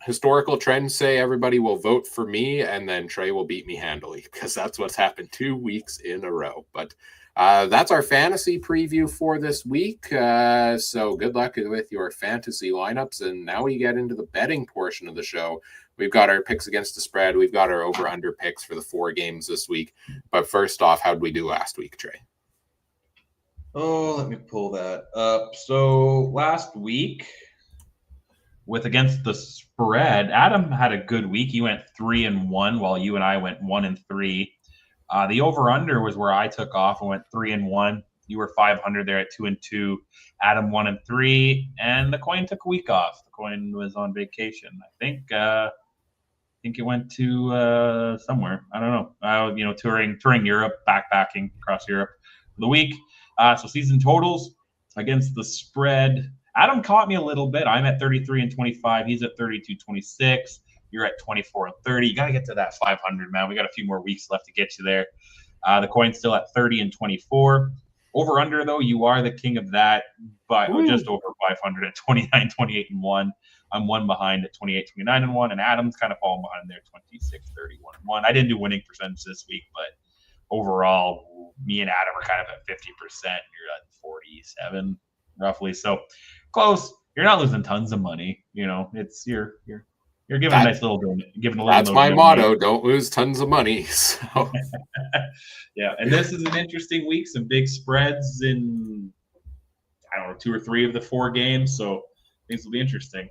Historical trends say everybody will vote for me, and then Trey will beat me handily, because that's what's happened 2 weeks in a row. But that's our fantasy preview for this week. So good luck with your fantasy lineups. And now we get into the betting portion of the show. We've got our picks against the spread. We've got our over-under picks for the 4 games this week. But first off, how did we do last week, Trey? Oh, let me pull that up. So last week, with against the spread, Adam had a good week. He went 3-1, while you and I went 1-3. The over/under was where I took off and went 3-1. You were 500 there at 2-2. Adam 1-3, and the coin took a week off. The coin was on vacation. I think it went to somewhere. I don't know. Touring Europe, backpacking across Europe for the week. So season totals against the spread. Adam caught me a little bit. I'm at 33-25. He's at 32-26. You're at 24-30. You got to get to that 500, man. We got a few more weeks left to get you there. The coin's still at 30-24. Over under, though, you are the king of that, but just over 500 at 29-28-1. I'm one behind at 28-29-1, and Adam's kind of falling behind there, 26-31-1. I didn't do winning percentage this week, but overall, me and Adam are kind of at 50%. You're at 47 roughly. So close. You're not losing tons of money. It's you're giving a nice little giving a little That's my donation. motto. Don't lose tons of money. So yeah, and this is an interesting week. Some big spreads in, I don't know, 2 or 3 of the 4 games. So things will be interesting.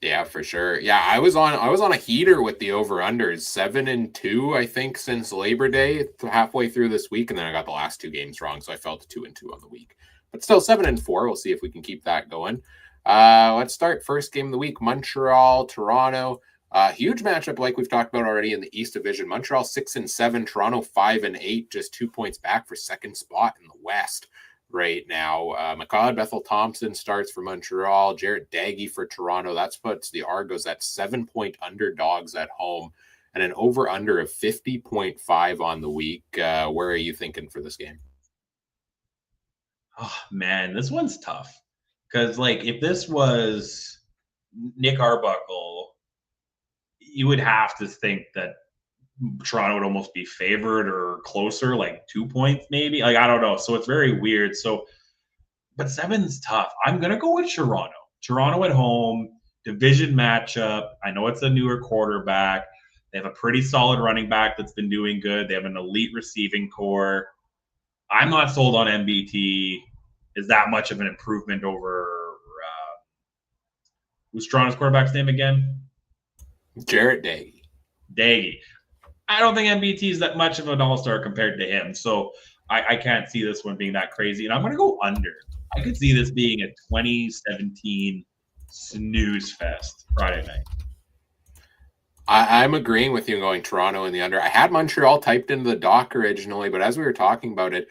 Yeah, for sure. Yeah, I was on a heater with the over-unders, 7-2, I think, since Labor Day, halfway through this week, and then I got the last 2 games wrong, so I fell to 2-2 on the week. But still 7-4. We'll see if we can keep that going. Let's start first game of the week. Montreal, Toronto. Huge matchup, like we've talked about already in the East Division. Montreal 6-7, Toronto 5-8, just 2 points back for second spot in the West right now. McLeod Bethel-Thompson starts for Montreal. Jarrett Daggy for Toronto. That puts the Argos at 7-point underdogs at home and an over-under of 50.5 on the week. Where are you thinking for this game? Oh, man, this one's tough. Because, if this was Nick Arbuckle, you would have to think that Toronto would almost be favored or closer, like 2 points maybe. I don't know. So it's very weird. So, but 7's tough. I'm going to go with Toronto. Toronto at home, division matchup. I know it's a newer quarterback. They have a pretty solid running back that's been doing good. They have an elite receiving core. I'm not sold on MBT. Is that much of an improvement over who's Toronto's quarterback's name again? Jarrett Daggy. Daggy. I don't think MBT is that much of an all-star compared to him. So I can't see this one being that crazy. And I'm going to go under. I could see this being a 2017 snooze fest Friday night. I'm agreeing with you going Toronto in the under. I had Montreal typed into the doc originally, but as we were talking about it,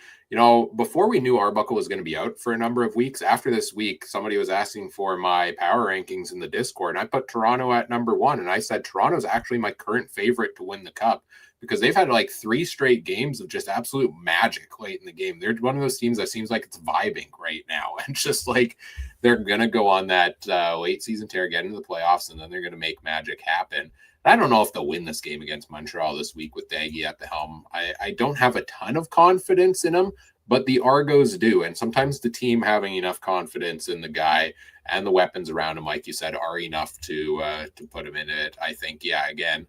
before we knew Arbuckle was going to be out for a number of weeks, after this week, somebody was asking for my power rankings in the Discord, and I put Toronto at number 1, and I said Toronto's actually my current favorite to win the Cup because they've had like 3 straight games of just absolute magic late in the game. They're one of those teams that seems like it's vibing right now, and just like they're going to go on that late season tear, get into the playoffs, and then they're going to make magic happen. I don't know if they'll win this game against Montreal this week with Daggy at the helm. I don't have a ton of confidence in him, but the Argos do. And sometimes the team having enough confidence in the guy and the weapons around him, like you said, are enough to put him in it. I think, again,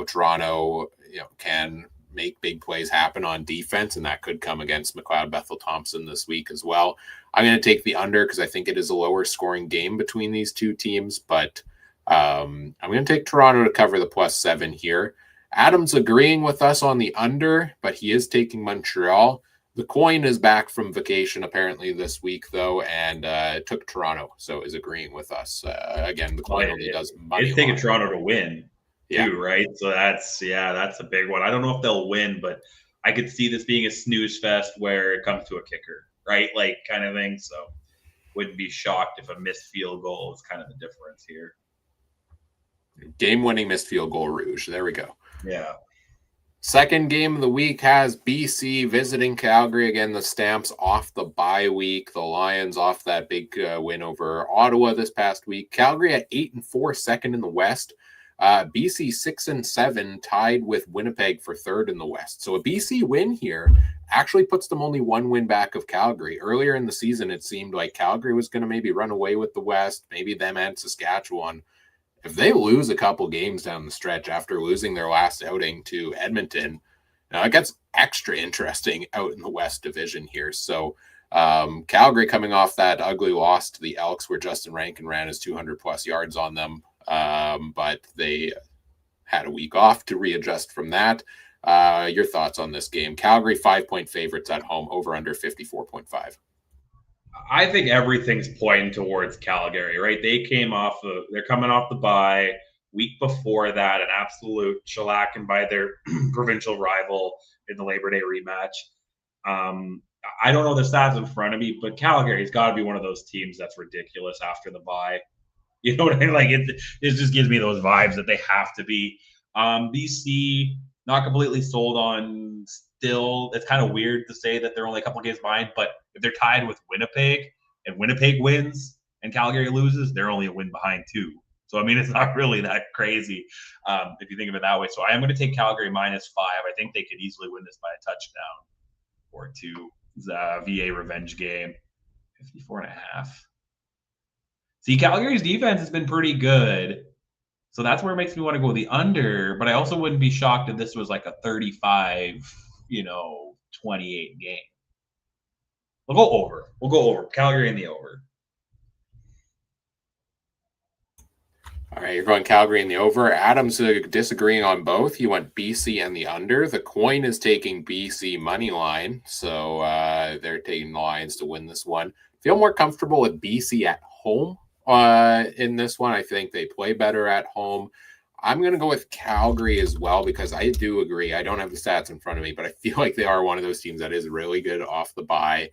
Toronto, can make big plays happen on defense, and that could come against McLeod Bethel-Thompson this week as well. I'm going to take the under because I think it is a lower scoring game between these two teams, but I'm going to take Toronto to cover the +7 here. Adam's agreeing with us on the under, but he is taking Montreal. The coin is back from vacation apparently this week, though, and took Toronto, so is agreeing with us. Again, the coin only does money. It's taking Toronto to win, too, right? So that's a big one. I don't know if they'll win, but I could see this being a snooze fest where it comes to a kicker, right? Like kind of thing. So wouldn't be shocked if a missed field goal is kind of the difference here. Game-winning missed field goal rouge. There we go. Yeah. Second game of the week has BC visiting Calgary. Again, the Stamps off the bye week. The Lions off that big win over Ottawa this past week. Calgary at 8-4, second in the West. BC 6-7, tied with Winnipeg for third in the West. So a BC win here actually puts them only 1 win back of Calgary. Earlier in the season, it seemed like Calgary was going to maybe run away with the West, maybe them and Saskatchewan. If they lose a couple games down the stretch after losing their last outing to Edmonton, now it gets extra interesting out in the West Division here. So Calgary coming off that ugly loss to the Elks where Justin Rankin ran his 200-plus yards on them, but they had a week off to readjust from that. Your thoughts on this game? Calgary 5-point favorites at home, over under 54.5. I think everything's pointing towards Calgary, right? They're coming off the bye. Week before that, an absolute shellacking by their provincial rival in the Labor Day rematch. I don't know the stats in front of me, but Calgary's got to be one of those teams that's ridiculous after the bye. You know what I mean? Like it just gives me those vibes that they have to be. BC, not completely sold on still. It's kind of weird to say that they're only a couple games behind, but if they're tied with Winnipeg and Winnipeg wins and Calgary loses, they're only a win behind too. So, I mean, it's not really that crazy if you think of it that way. So I am going to take Calgary -5. I think they could easily win this by a touchdown. 4-2. It's a VA revenge game. 54.5. See, Calgary's defense has been pretty good. So that's where it makes me want to go the under, but I also wouldn't be shocked if this was like a 35, 28 game. We'll go over. We'll go over. Calgary in the over. All right, you're going Calgary in the over. Adam's disagreeing on both. He went BC and the under. The coin is taking BC money line, so they're taking the Lions to win this one. Feel more comfortable with BC at home in this one. I think they play better at home. I'm going to go with Calgary as well because I do agree. I don't have the stats in front of me, but I feel like they are one of those teams that is really good off the bye.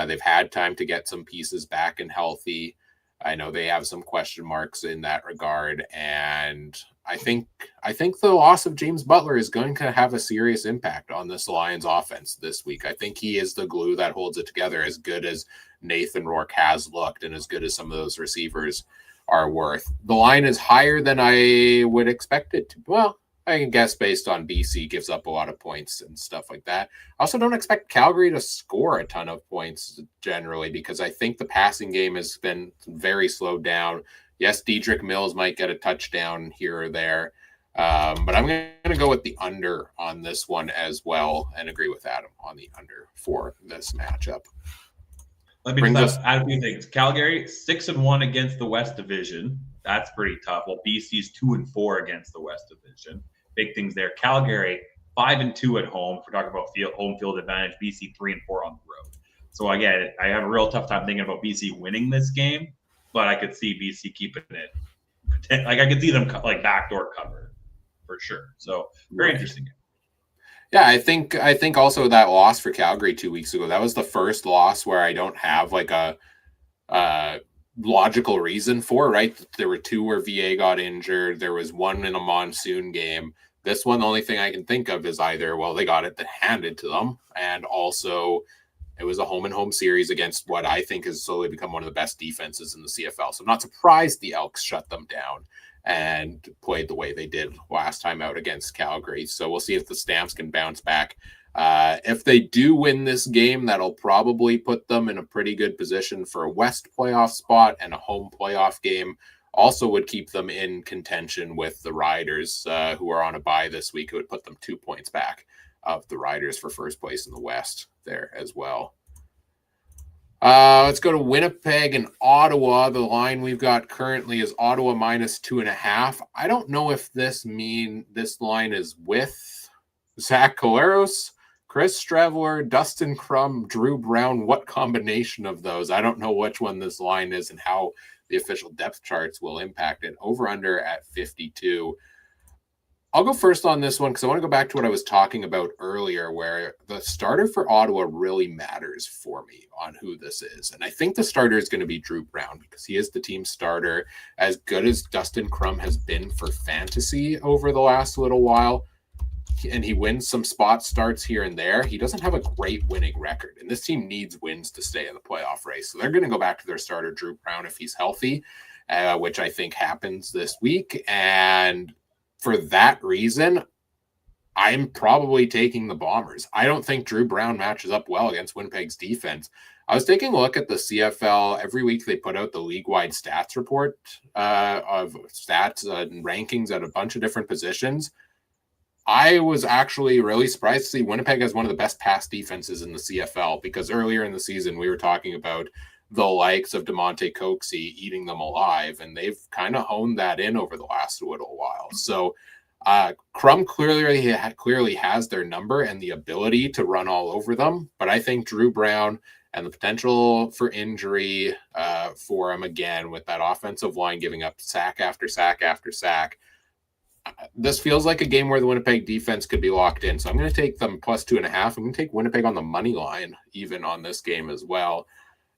They've had time to get some pieces back and healthy. I know they have some question marks in that regard, and I think the loss of James Butler is going to have a serious impact on this Lions offense this week. I think he is the glue that holds it together, as good as Nathan Rourke has looked and as good as some of those receivers are worth. The line is higher than I would expect it to. Well, I can guess based on BC gives up a lot of points and stuff like that. I also don't expect Calgary to score a ton of points generally because I think the passing game has been very slowed down. Yes, Dedrick Mills might get a touchdown here or there, but I'm going to go with the under on this one as well and agree with Adam on the under for this matchup. Let me just add a few things. Calgary 6-1 against the West Division. That's pretty tough. Well, BC's 2-4 against the West Division. Big things there. Calgary 5-2 at home. If we're talking about home field advantage, BC 3-4 on the road. So again, I have a real tough time thinking about BC winning this game, but I could see BC keeping it. Like I could see them like backdoor cover for sure. So very interesting game. Yeah, I think also that loss for Calgary 2 weeks ago, that was the first loss where I don't have like a logical reason for, right? There were two where VA got injured. There was one in a monsoon game. This one, the only thing I can think of is either, well, they got it handed to them, and also it was a home-and-home series against what I think has slowly become one of the best defenses in the CFL. So I'm not surprised the Elks shut them down and played the way they did last time out against Calgary. So we'll see if the Stamps can bounce back. If they do win this game, that'll probably put them in a pretty good position for a West playoff spot, and a home playoff game also would keep them in contention with the Riders, who are on a bye this week. It would put them 2 points back of the Riders for first place in the West there as well. Let's go to Winnipeg and Ottawa. The line we've got currently is Ottawa -2.5. I don't know if this line is with Zach Collaros, Chris Streveler, Dustin Crum, Drew Brown. What combination of those? I don't know which one this line is and how the official depth charts will impact it. Over under at 52. I'll go first on this one because I want to go back to what I was talking about earlier, where the starter for Ottawa really matters for me on who this is. And I think the starter is going to be Drew Brown because he is the team starter. As good as Dustin Crum has been for fantasy over the last little while, and he wins some spot starts here and there, he doesn't have a great winning record. And this team needs wins to stay in the playoff race. So they're going to go back to their starter, Drew Brown, if he's healthy, which I think happens this week. And for that reason, I'm probably taking the Bombers. I don't think Drew Brown matches up well against Winnipeg's defense. I was taking a look at the CFL. Every week they put out the league-wide stats report of stats and rankings at a bunch of different positions. I was actually really surprised to see Winnipeg has one of the best pass defenses in the CFL, because earlier in the season we were talking about the likes of DeMonte Coxey eating them alive, and they've kind of honed that in over the last little while. So Crum clearly has their number and the ability to run all over them, but I think Drew Brown and the potential for injury for him again with that offensive line giving up sack after sack after sack, this feels like a game where the Winnipeg defense could be locked in. So I'm going to take them +2.5. I'm going to take Winnipeg on the money line even on this game as well.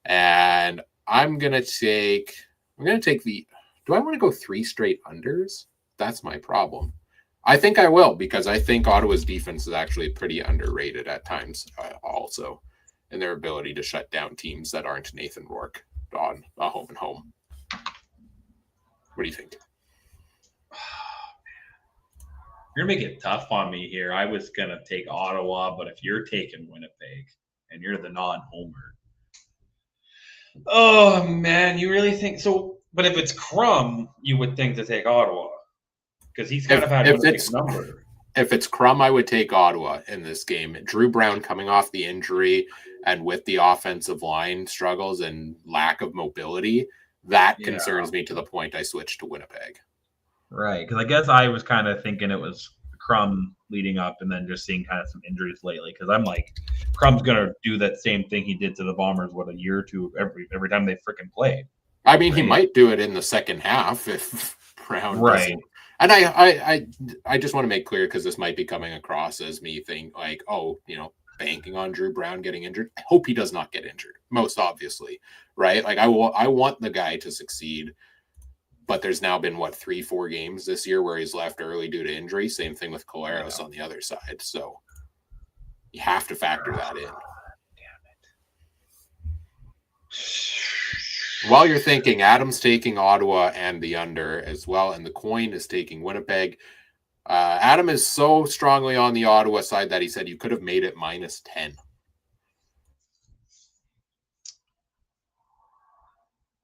And I'm going to take do I want to go 3 straight unders? That's my problem. I think I will, because I think Ottawa's defense is actually pretty underrated at times also in their ability to shut down teams that aren't Nathan Rourke on a home and home. What do you think? You're going to make it tough on me here. I was going to take Ottawa, but if you're taking Winnipeg and you're the non-homer. Oh, man, you really think so? But if it's Crum, you would think to take Ottawa because he's kind of had Winnipeg's number. If it's Crum, I would take Ottawa in this game. Drew Brown coming off the injury and with the offensive line struggles and lack of mobility, that concerns me to the point I switched to Winnipeg. Right, because I guess I was kind of thinking it was Crum leading up and then just seeing kind of some injuries lately because I'm like, Crum's going to do that same thing he did to the Bombers, a year or two every time they freaking played. I mean, he might do it in the second half if Brown doesn't. And I just want to make clear because this might be coming across as me think like, banking on Drew Brown getting injured. I hope he does not get injured, most obviously, right? Like I want the guy to succeed, but there's now been 3-4 games this year where he's left early due to injury. Same thing with Collaros on the other side. So you have to factor that in. Damn it. While you're thinking, Adam's taking Ottawa and the under as well, and the coin is taking Winnipeg. Adam is so strongly on the Ottawa side that he said you could have made it -10.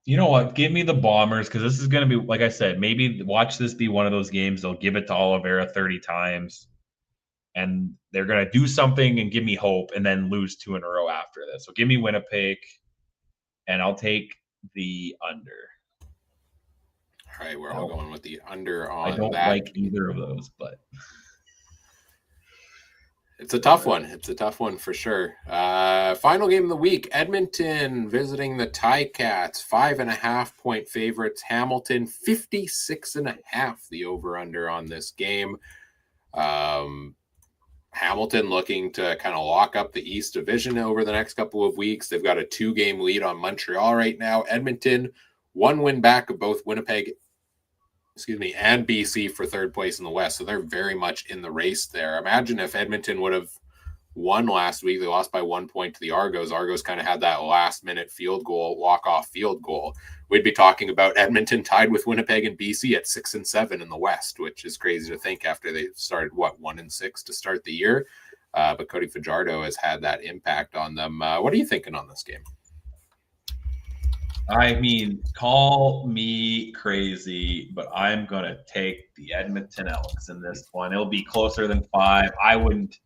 You know what? Give me the Bombers because this is going to be, like I said, maybe watch this be one of those games. They'll give it to Oliveira 30 times, and they're going to do something and give me hope and then lose 2 in a row after this. So give me Winnipeg, and I'll take the under. All right, we're all going with the under on that. I don't like either of those, but it's a tough one. It's a tough one for sure. Final game of the week, Edmonton visiting the Ticats, 5.5-point favorites. Hamilton, 56.5, the over-under on this game. Hamilton looking to kind of lock up the East Division over the next couple of weeks. They've got a 2-game lead on Montreal right now. Edmonton, 1 win back of both Winnipeg, and BC for third place in the West. So they're very much in the race there. Imagine if Edmonton would have won last week. They lost by 1 point to the Argos. Argos kind of had that last-minute walk-off field goal. We'd be talking about Edmonton tied with Winnipeg and BC at 6-7 in the West, which is crazy to think after they started, 1-6 to start the year. But Cody Fajardo has had that impact on them. What are you thinking on this game? I mean, call me crazy, but I'm going to take the Edmonton Elks in this one. It'll be closer than 5. I wouldn't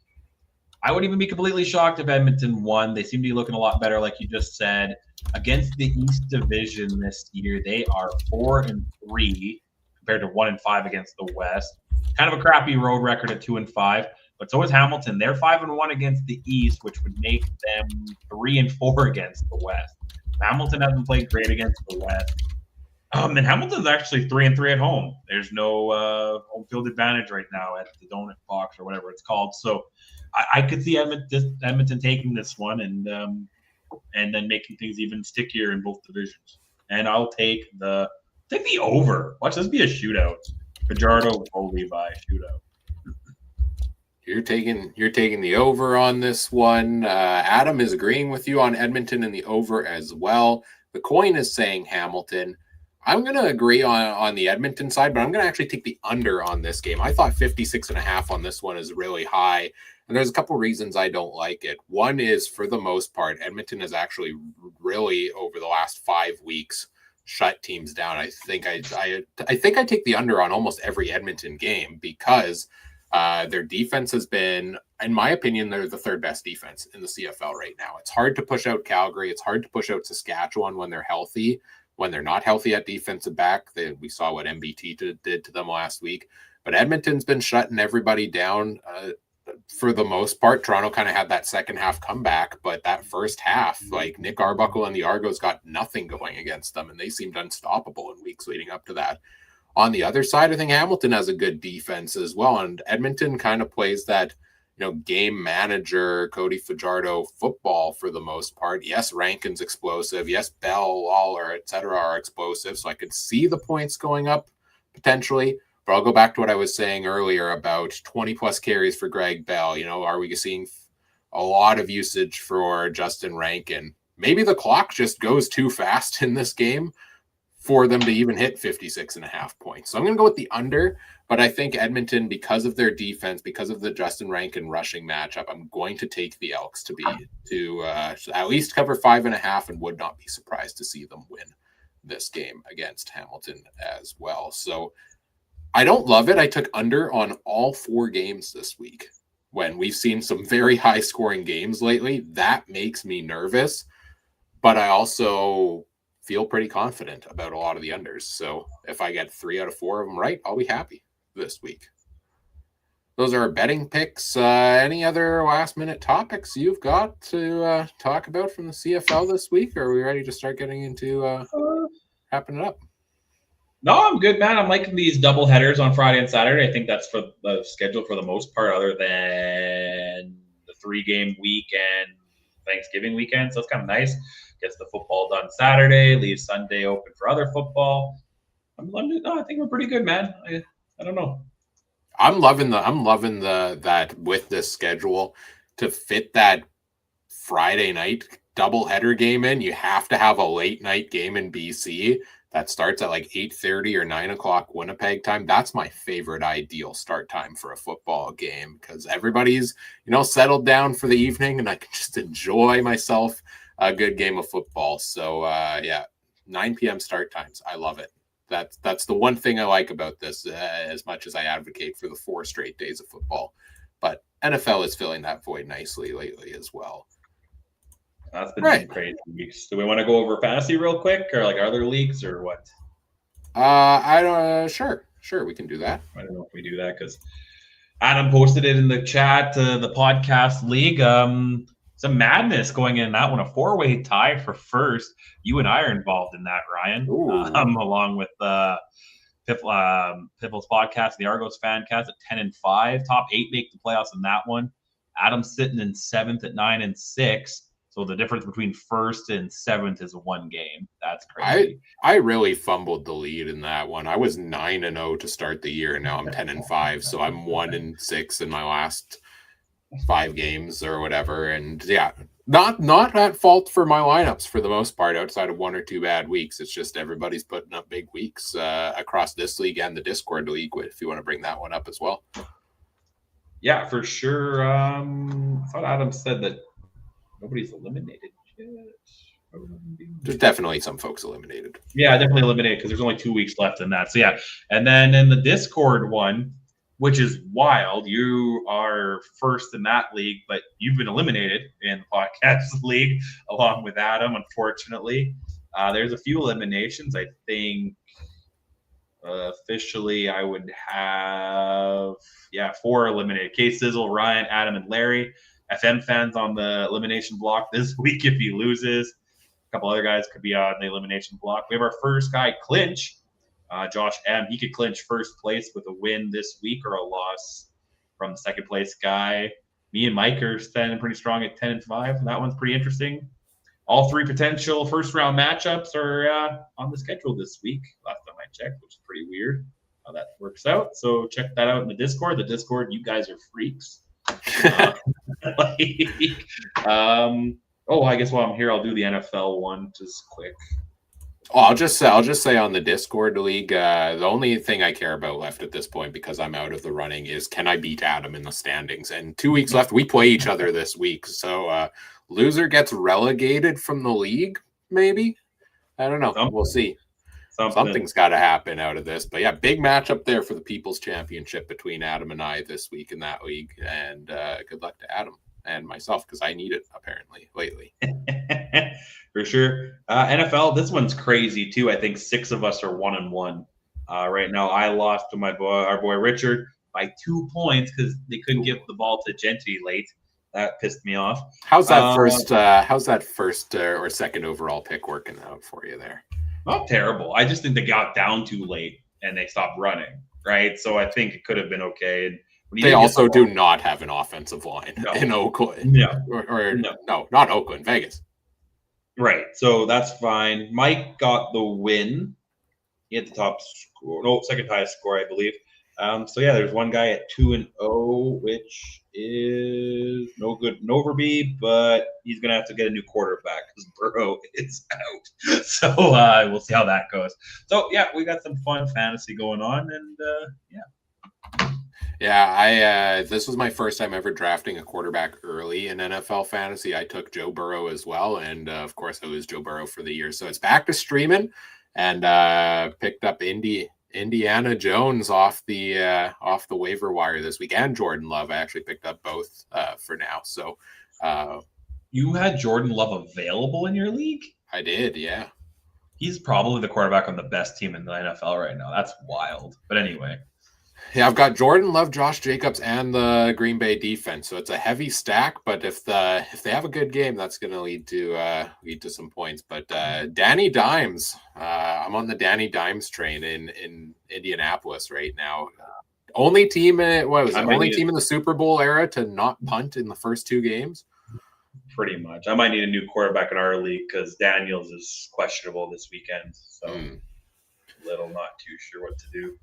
even be completely shocked if Edmonton won. They seem to be looking a lot better, like you just said. Against the East Division this year, they are 4-3 compared to 1-5 against the West. Kind of a crappy road record at 2-5, but so is Hamilton. They're 5-1 against the East, which would make them 3-4 against the West. Hamilton hasn't played great against the West. And Hamilton's actually 3-3 at home. There's no home field advantage right now at the Donut Box or whatever it's called. So I could see Edmonton taking this one and then making things even stickier in both divisions. And I'll take the over. Watch this be a shootout. Fajardo, Levi shootout. You're taking the over on this one. Adam is agreeing with you on Edmonton and the over as well. The coin is saying Hamilton. I'm going to agree on the Edmonton side, but I'm going to actually take the under on this game. I thought 56.5 on this one is really high, and there's a couple reasons I don't like it. One is, for the most part, Edmonton has actually really, over the last 5 weeks, shut teams down. I think I take the under on almost every Edmonton game because their defense has been, in my opinion, they're the third best defense in the CFL right now. It's hard to push out Calgary. It's hard to push out Saskatchewan when they're healthy. When they're not healthy at defensive back, we saw what MBT did to them last week. But Edmonton's been shutting everybody down for the most part. Toronto kind of had that second half comeback, but that first half, like Nick Arbuckle and the Argos got nothing going against them, and they seemed unstoppable in weeks leading up to that. On the other side, I think Hamilton has a good defense as well, and Edmonton kind of plays that game manager, Cody Fajardo football for the most part. Yes, Rankin's explosive. Yes, Bell, Lawler, etc. are explosive. So I could see the points going up potentially. But I'll go back to what I was saying earlier about 20-plus carries for Greg Bell. Are we seeing a lot of usage for Justin Rankin? Maybe the clock just goes too fast in this game for them to even hit 56.5 points. So I'm going to go with the under, but I think Edmonton, because of their defense, because of the Justin Rankin rushing matchup, I'm going to take the Elks to at least cover 5.5, and would not be surprised to see them win this game against Hamilton as well. So I don't love it. I took under on all 4 games this week. When we've seen some very high scoring games lately, that makes me nervous, but I also feel pretty confident about a lot of the unders. So if I get 3 out of 4 of them right, I'll be happy this week. Those are our betting picks. Any other last minute topics you've got to talk about from the CFL this week? Or are we ready to start getting into wrapping it up? No, I'm good, man. I'm liking these double headers on Friday and Saturday. I think that's for the schedule for the most part, other than the 3-game week and Thanksgiving weekend. So it's kind of nice. Gets the football done Saturday, leaves Sunday open for other football. I think we're pretty good, man. I don't know. I'm loving that with this schedule to fit that Friday night doubleheader game in. You have to have a late night game in BC that starts at like 8:30 or 9 o'clock Winnipeg time. That's my favorite ideal start time for a football game, because everybody's, settled down for the evening and I can just enjoy myself a good game of football. So 9 p.m. start times. I love it. That's the one thing I like about this, as much as I advocate for the 4 straight days of football. But NFL is filling that void nicely lately as well. That's been some crazy weeks. Do we want to go over fantasy real quick, or like other leagues, or what? I don't. Sure, we can do that. I don't know if we do that because Adam posted it in the chat, the podcast league. Some madness going in that one, a 4-way tie for first. You and I are involved in that, Ryan, along with Piffle's podcast, the Argos Fancast at 10-5. Top 8 make the playoffs in that one. Adam's sitting in 7th at 9-6. So the difference between 1st and 7th is 1 game. That's crazy. I really fumbled the lead in that one. I was 9-0 to start the year, and now I'm 10-5. So I'm 1-6 in my last 5 games or whatever. And not at fault for my lineups for the most part, outside of 1 or 2 bad weeks. It's just everybody's putting up big weeks across this league and the Discord league, if you want to bring that one up as well. Yeah, for sure. I thought Adam said that nobody's eliminated yet. There's definitely some folks eliminated. Yeah, definitely eliminated because there's only 2 weeks left in that. So yeah, and then in the Discord one, which is wild, you are first in that league, but you've been eliminated in the podcast league along with Adam, unfortunately. There's a few eliminations. I think officially I would have 4 eliminated. K-Sizzle, Ryan, Adam, and Larry. FM fans on the elimination block this week if he loses. A couple other guys could be on the elimination block. We have our first guy, Clinch. Josh M. He could clinch first place with a win this week or a loss from the second place guy. Me and Mike are standing pretty strong at 10-5. That one's pretty interesting. All 3 potential first-round matchups are on the schedule this week. Last time I checked, which is pretty weird how that works out. So check that out in the Discord. The Discord, you guys are freaks. I guess while I'm here, I'll do the NFL one just quick. I'll just say on the Discord league, the only thing I care about left at this point, because I'm out of the running, is can I beat Adam in the standings? And 2 weeks left. We play each other this week, so loser gets relegated from the league. Maybe, I don't know. We'll see. Something's got to happen out of this. But yeah, big matchup there for the People's Championship between Adam and I this week in that league. And good luck to Adam and myself, because I need it apparently lately. For sure. NFL, this one's crazy too. I think 6 of us are 1-1 right now. I lost to our boy Richard by 2 points because they couldn't give the ball to Genty late. That pissed me off. How's that first or second overall pick working out for you there? Not terrible. I just think they got down too late and they stopped running, right? So I think it could have been okay. And they also do not have an offensive line in Oakland. No. No, not Oakland, Vegas. Right. So that's fine. Mike got the win. He had the top score. No, second highest score, I believe. There's one guy at 2-0, which is no good, Noverby, but he's going to have to get a new quarterback because Burrow is out. So we'll see how that goes. So, yeah, we got some fun fantasy going on, and yeah. Yeah, this was my first time ever drafting a quarterback early in NFL fantasy. I took Joe Burrow as well, and of course, I was Joe Burrow for the year. So it's back to streaming, and picked up Indiana Jones off the waiver wire this week, and Jordan Love. I actually picked up both for now. So you had Jordan Love available in your league? I did, yeah. He's probably the quarterback on the best team in the NFL right now. That's wild. But anyway. Yeah, I've got Jordan Love, Josh Jacobs, and the Green Bay defense. So it's a heavy stack, but if they have a good game, that's going to lead to some points. But Danny Dimes, I'm on the Danny Dimes train in Indianapolis right now. Only team in the Super Bowl era to not punt in the first two games. Pretty much. I might need a new quarterback in our league because Daniels is questionable this weekend. So not too sure what to do.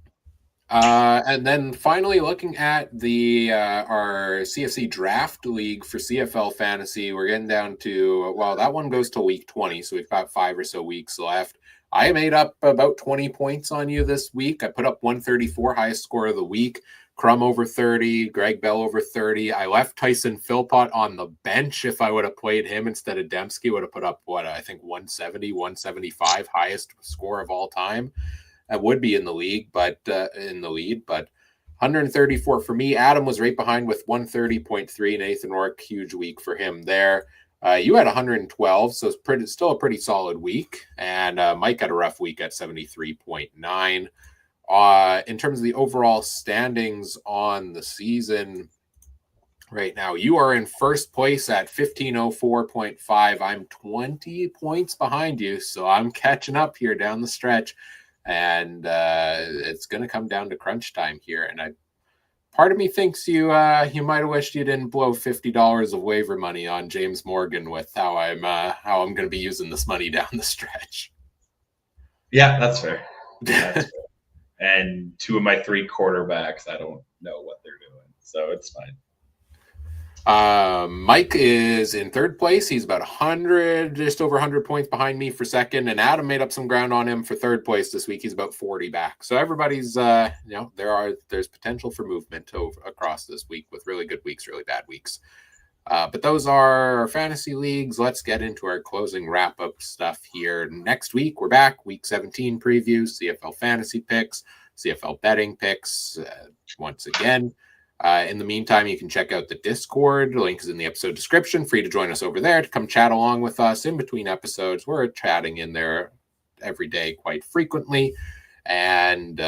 And then finally looking at the our CFC draft league for CFL fantasy, we're getting down to, well, that one goes till week 20, so we've got 5 or so weeks left. I made up about 20 points on you this week. I put up 134, highest score of the week. Crum over 30, Greg Bell over 30. I left Tyson Philpott on the bench. If I would have played him instead of Dembski, would have put up, I think 170, 175, highest score of all time. I would be in the league, but 134 for me. Adam was right behind with 130.3. Nathan Rourke, huge week for him there. You had 112, so it's still a pretty solid week. And Mike had a rough week at 73.9. In terms of the overall standings on the season right now, you are in first place at 1504.5. I'm 20 points behind you, so I'm catching up here down the stretch. And it's going to come down to crunch time here. And part of me thinks you might have wished you didn't blow $50 of waiver money on James Morgan with how I'm going to be using this money down the stretch. Yeah, that's fair. That's fair. And 2 of my 3 quarterbacks, I don't know what they're doing, so it's fine. Mike is in third place. He's about 100, just over 100 points behind me for second. And Adam made up some ground on him for third place this week. He's about 40 back. So everybody's, there's potential for movement across this week with really good weeks, really bad weeks. But those are our fantasy leagues. Let's get into our closing wrap-up stuff here. Next week, we're back. Week 17 preview, CFL fantasy picks, CFL betting picks once again. In the meantime, you can check out the Discord. The link is in the episode description. Free to join us over there to come chat along with us in between episodes. We're chatting in there every day quite frequently. And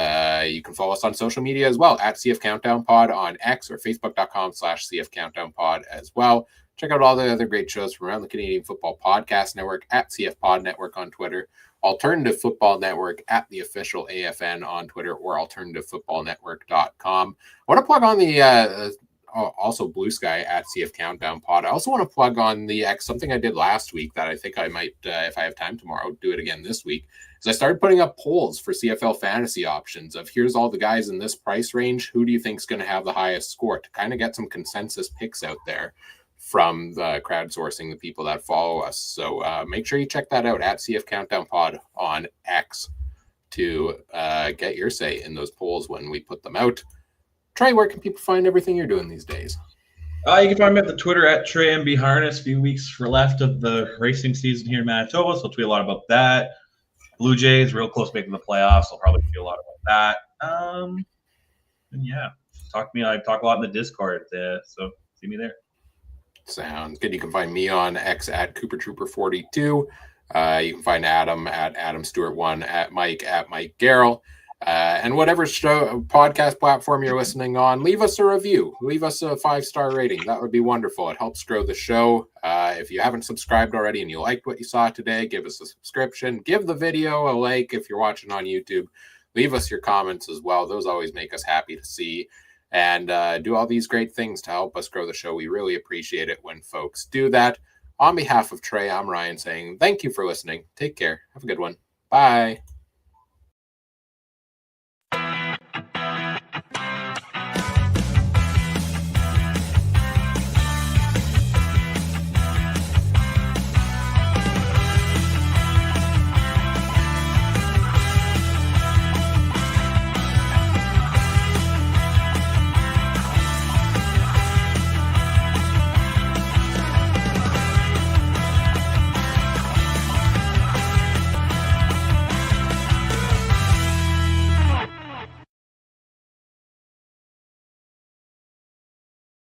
you can follow us on social media as well at CF Countdown Pod on X or Facebook.com/CF Countdown Pod as well. Check out all the other great shows from around the Canadian Football Podcast Network at CF Pod Network on Twitter, Alternative Football Network at the official AFN on Twitter, or alternativefootballnetwork.com. I want to plug on the also Blue Sky at CF Countdown Pod. I also want to plug on the X, something I did last week that I think I might, if I have time tomorrow, do it again this week. So I started putting up polls for CFL fantasy options of here's all the guys in this price range. Who do you think is going to have the highest score, to kind of get some consensus picks out there from the crowdsourcing, the people that follow us. So make sure you check that out at CF Countdown Pod on X to get your say in those polls when we put them out. Trey, where can people find everything you're doing these days? You can find me at the Twitter at TreyMB Harness. A few weeks left of the racing season here in Manitoba, so I'll tweet a lot about that. Blue Jays, real close to making the playoffs. I'll probably tweet a lot about that. And yeah, talk to me. I talk a lot in the Discord, so see me there. Sounds good. You can find me on X at CooperTrooper42. You can find Adam at AdamStewart1, at Mike Garrell. And whatever podcast platform you're listening on, leave us a review. Leave us a 5-star rating. That would be wonderful. It helps grow the show. If you haven't subscribed already and you liked what you saw today, give us a subscription. Give the video a like if you're watching on YouTube. Leave us your comments as well. Those always make us happy to see. And do all these great things to help us grow the show. We really appreciate it when folks do that. On behalf of Trey, I'm Ryan saying thank you for listening. Take care. Have a good one. Bye.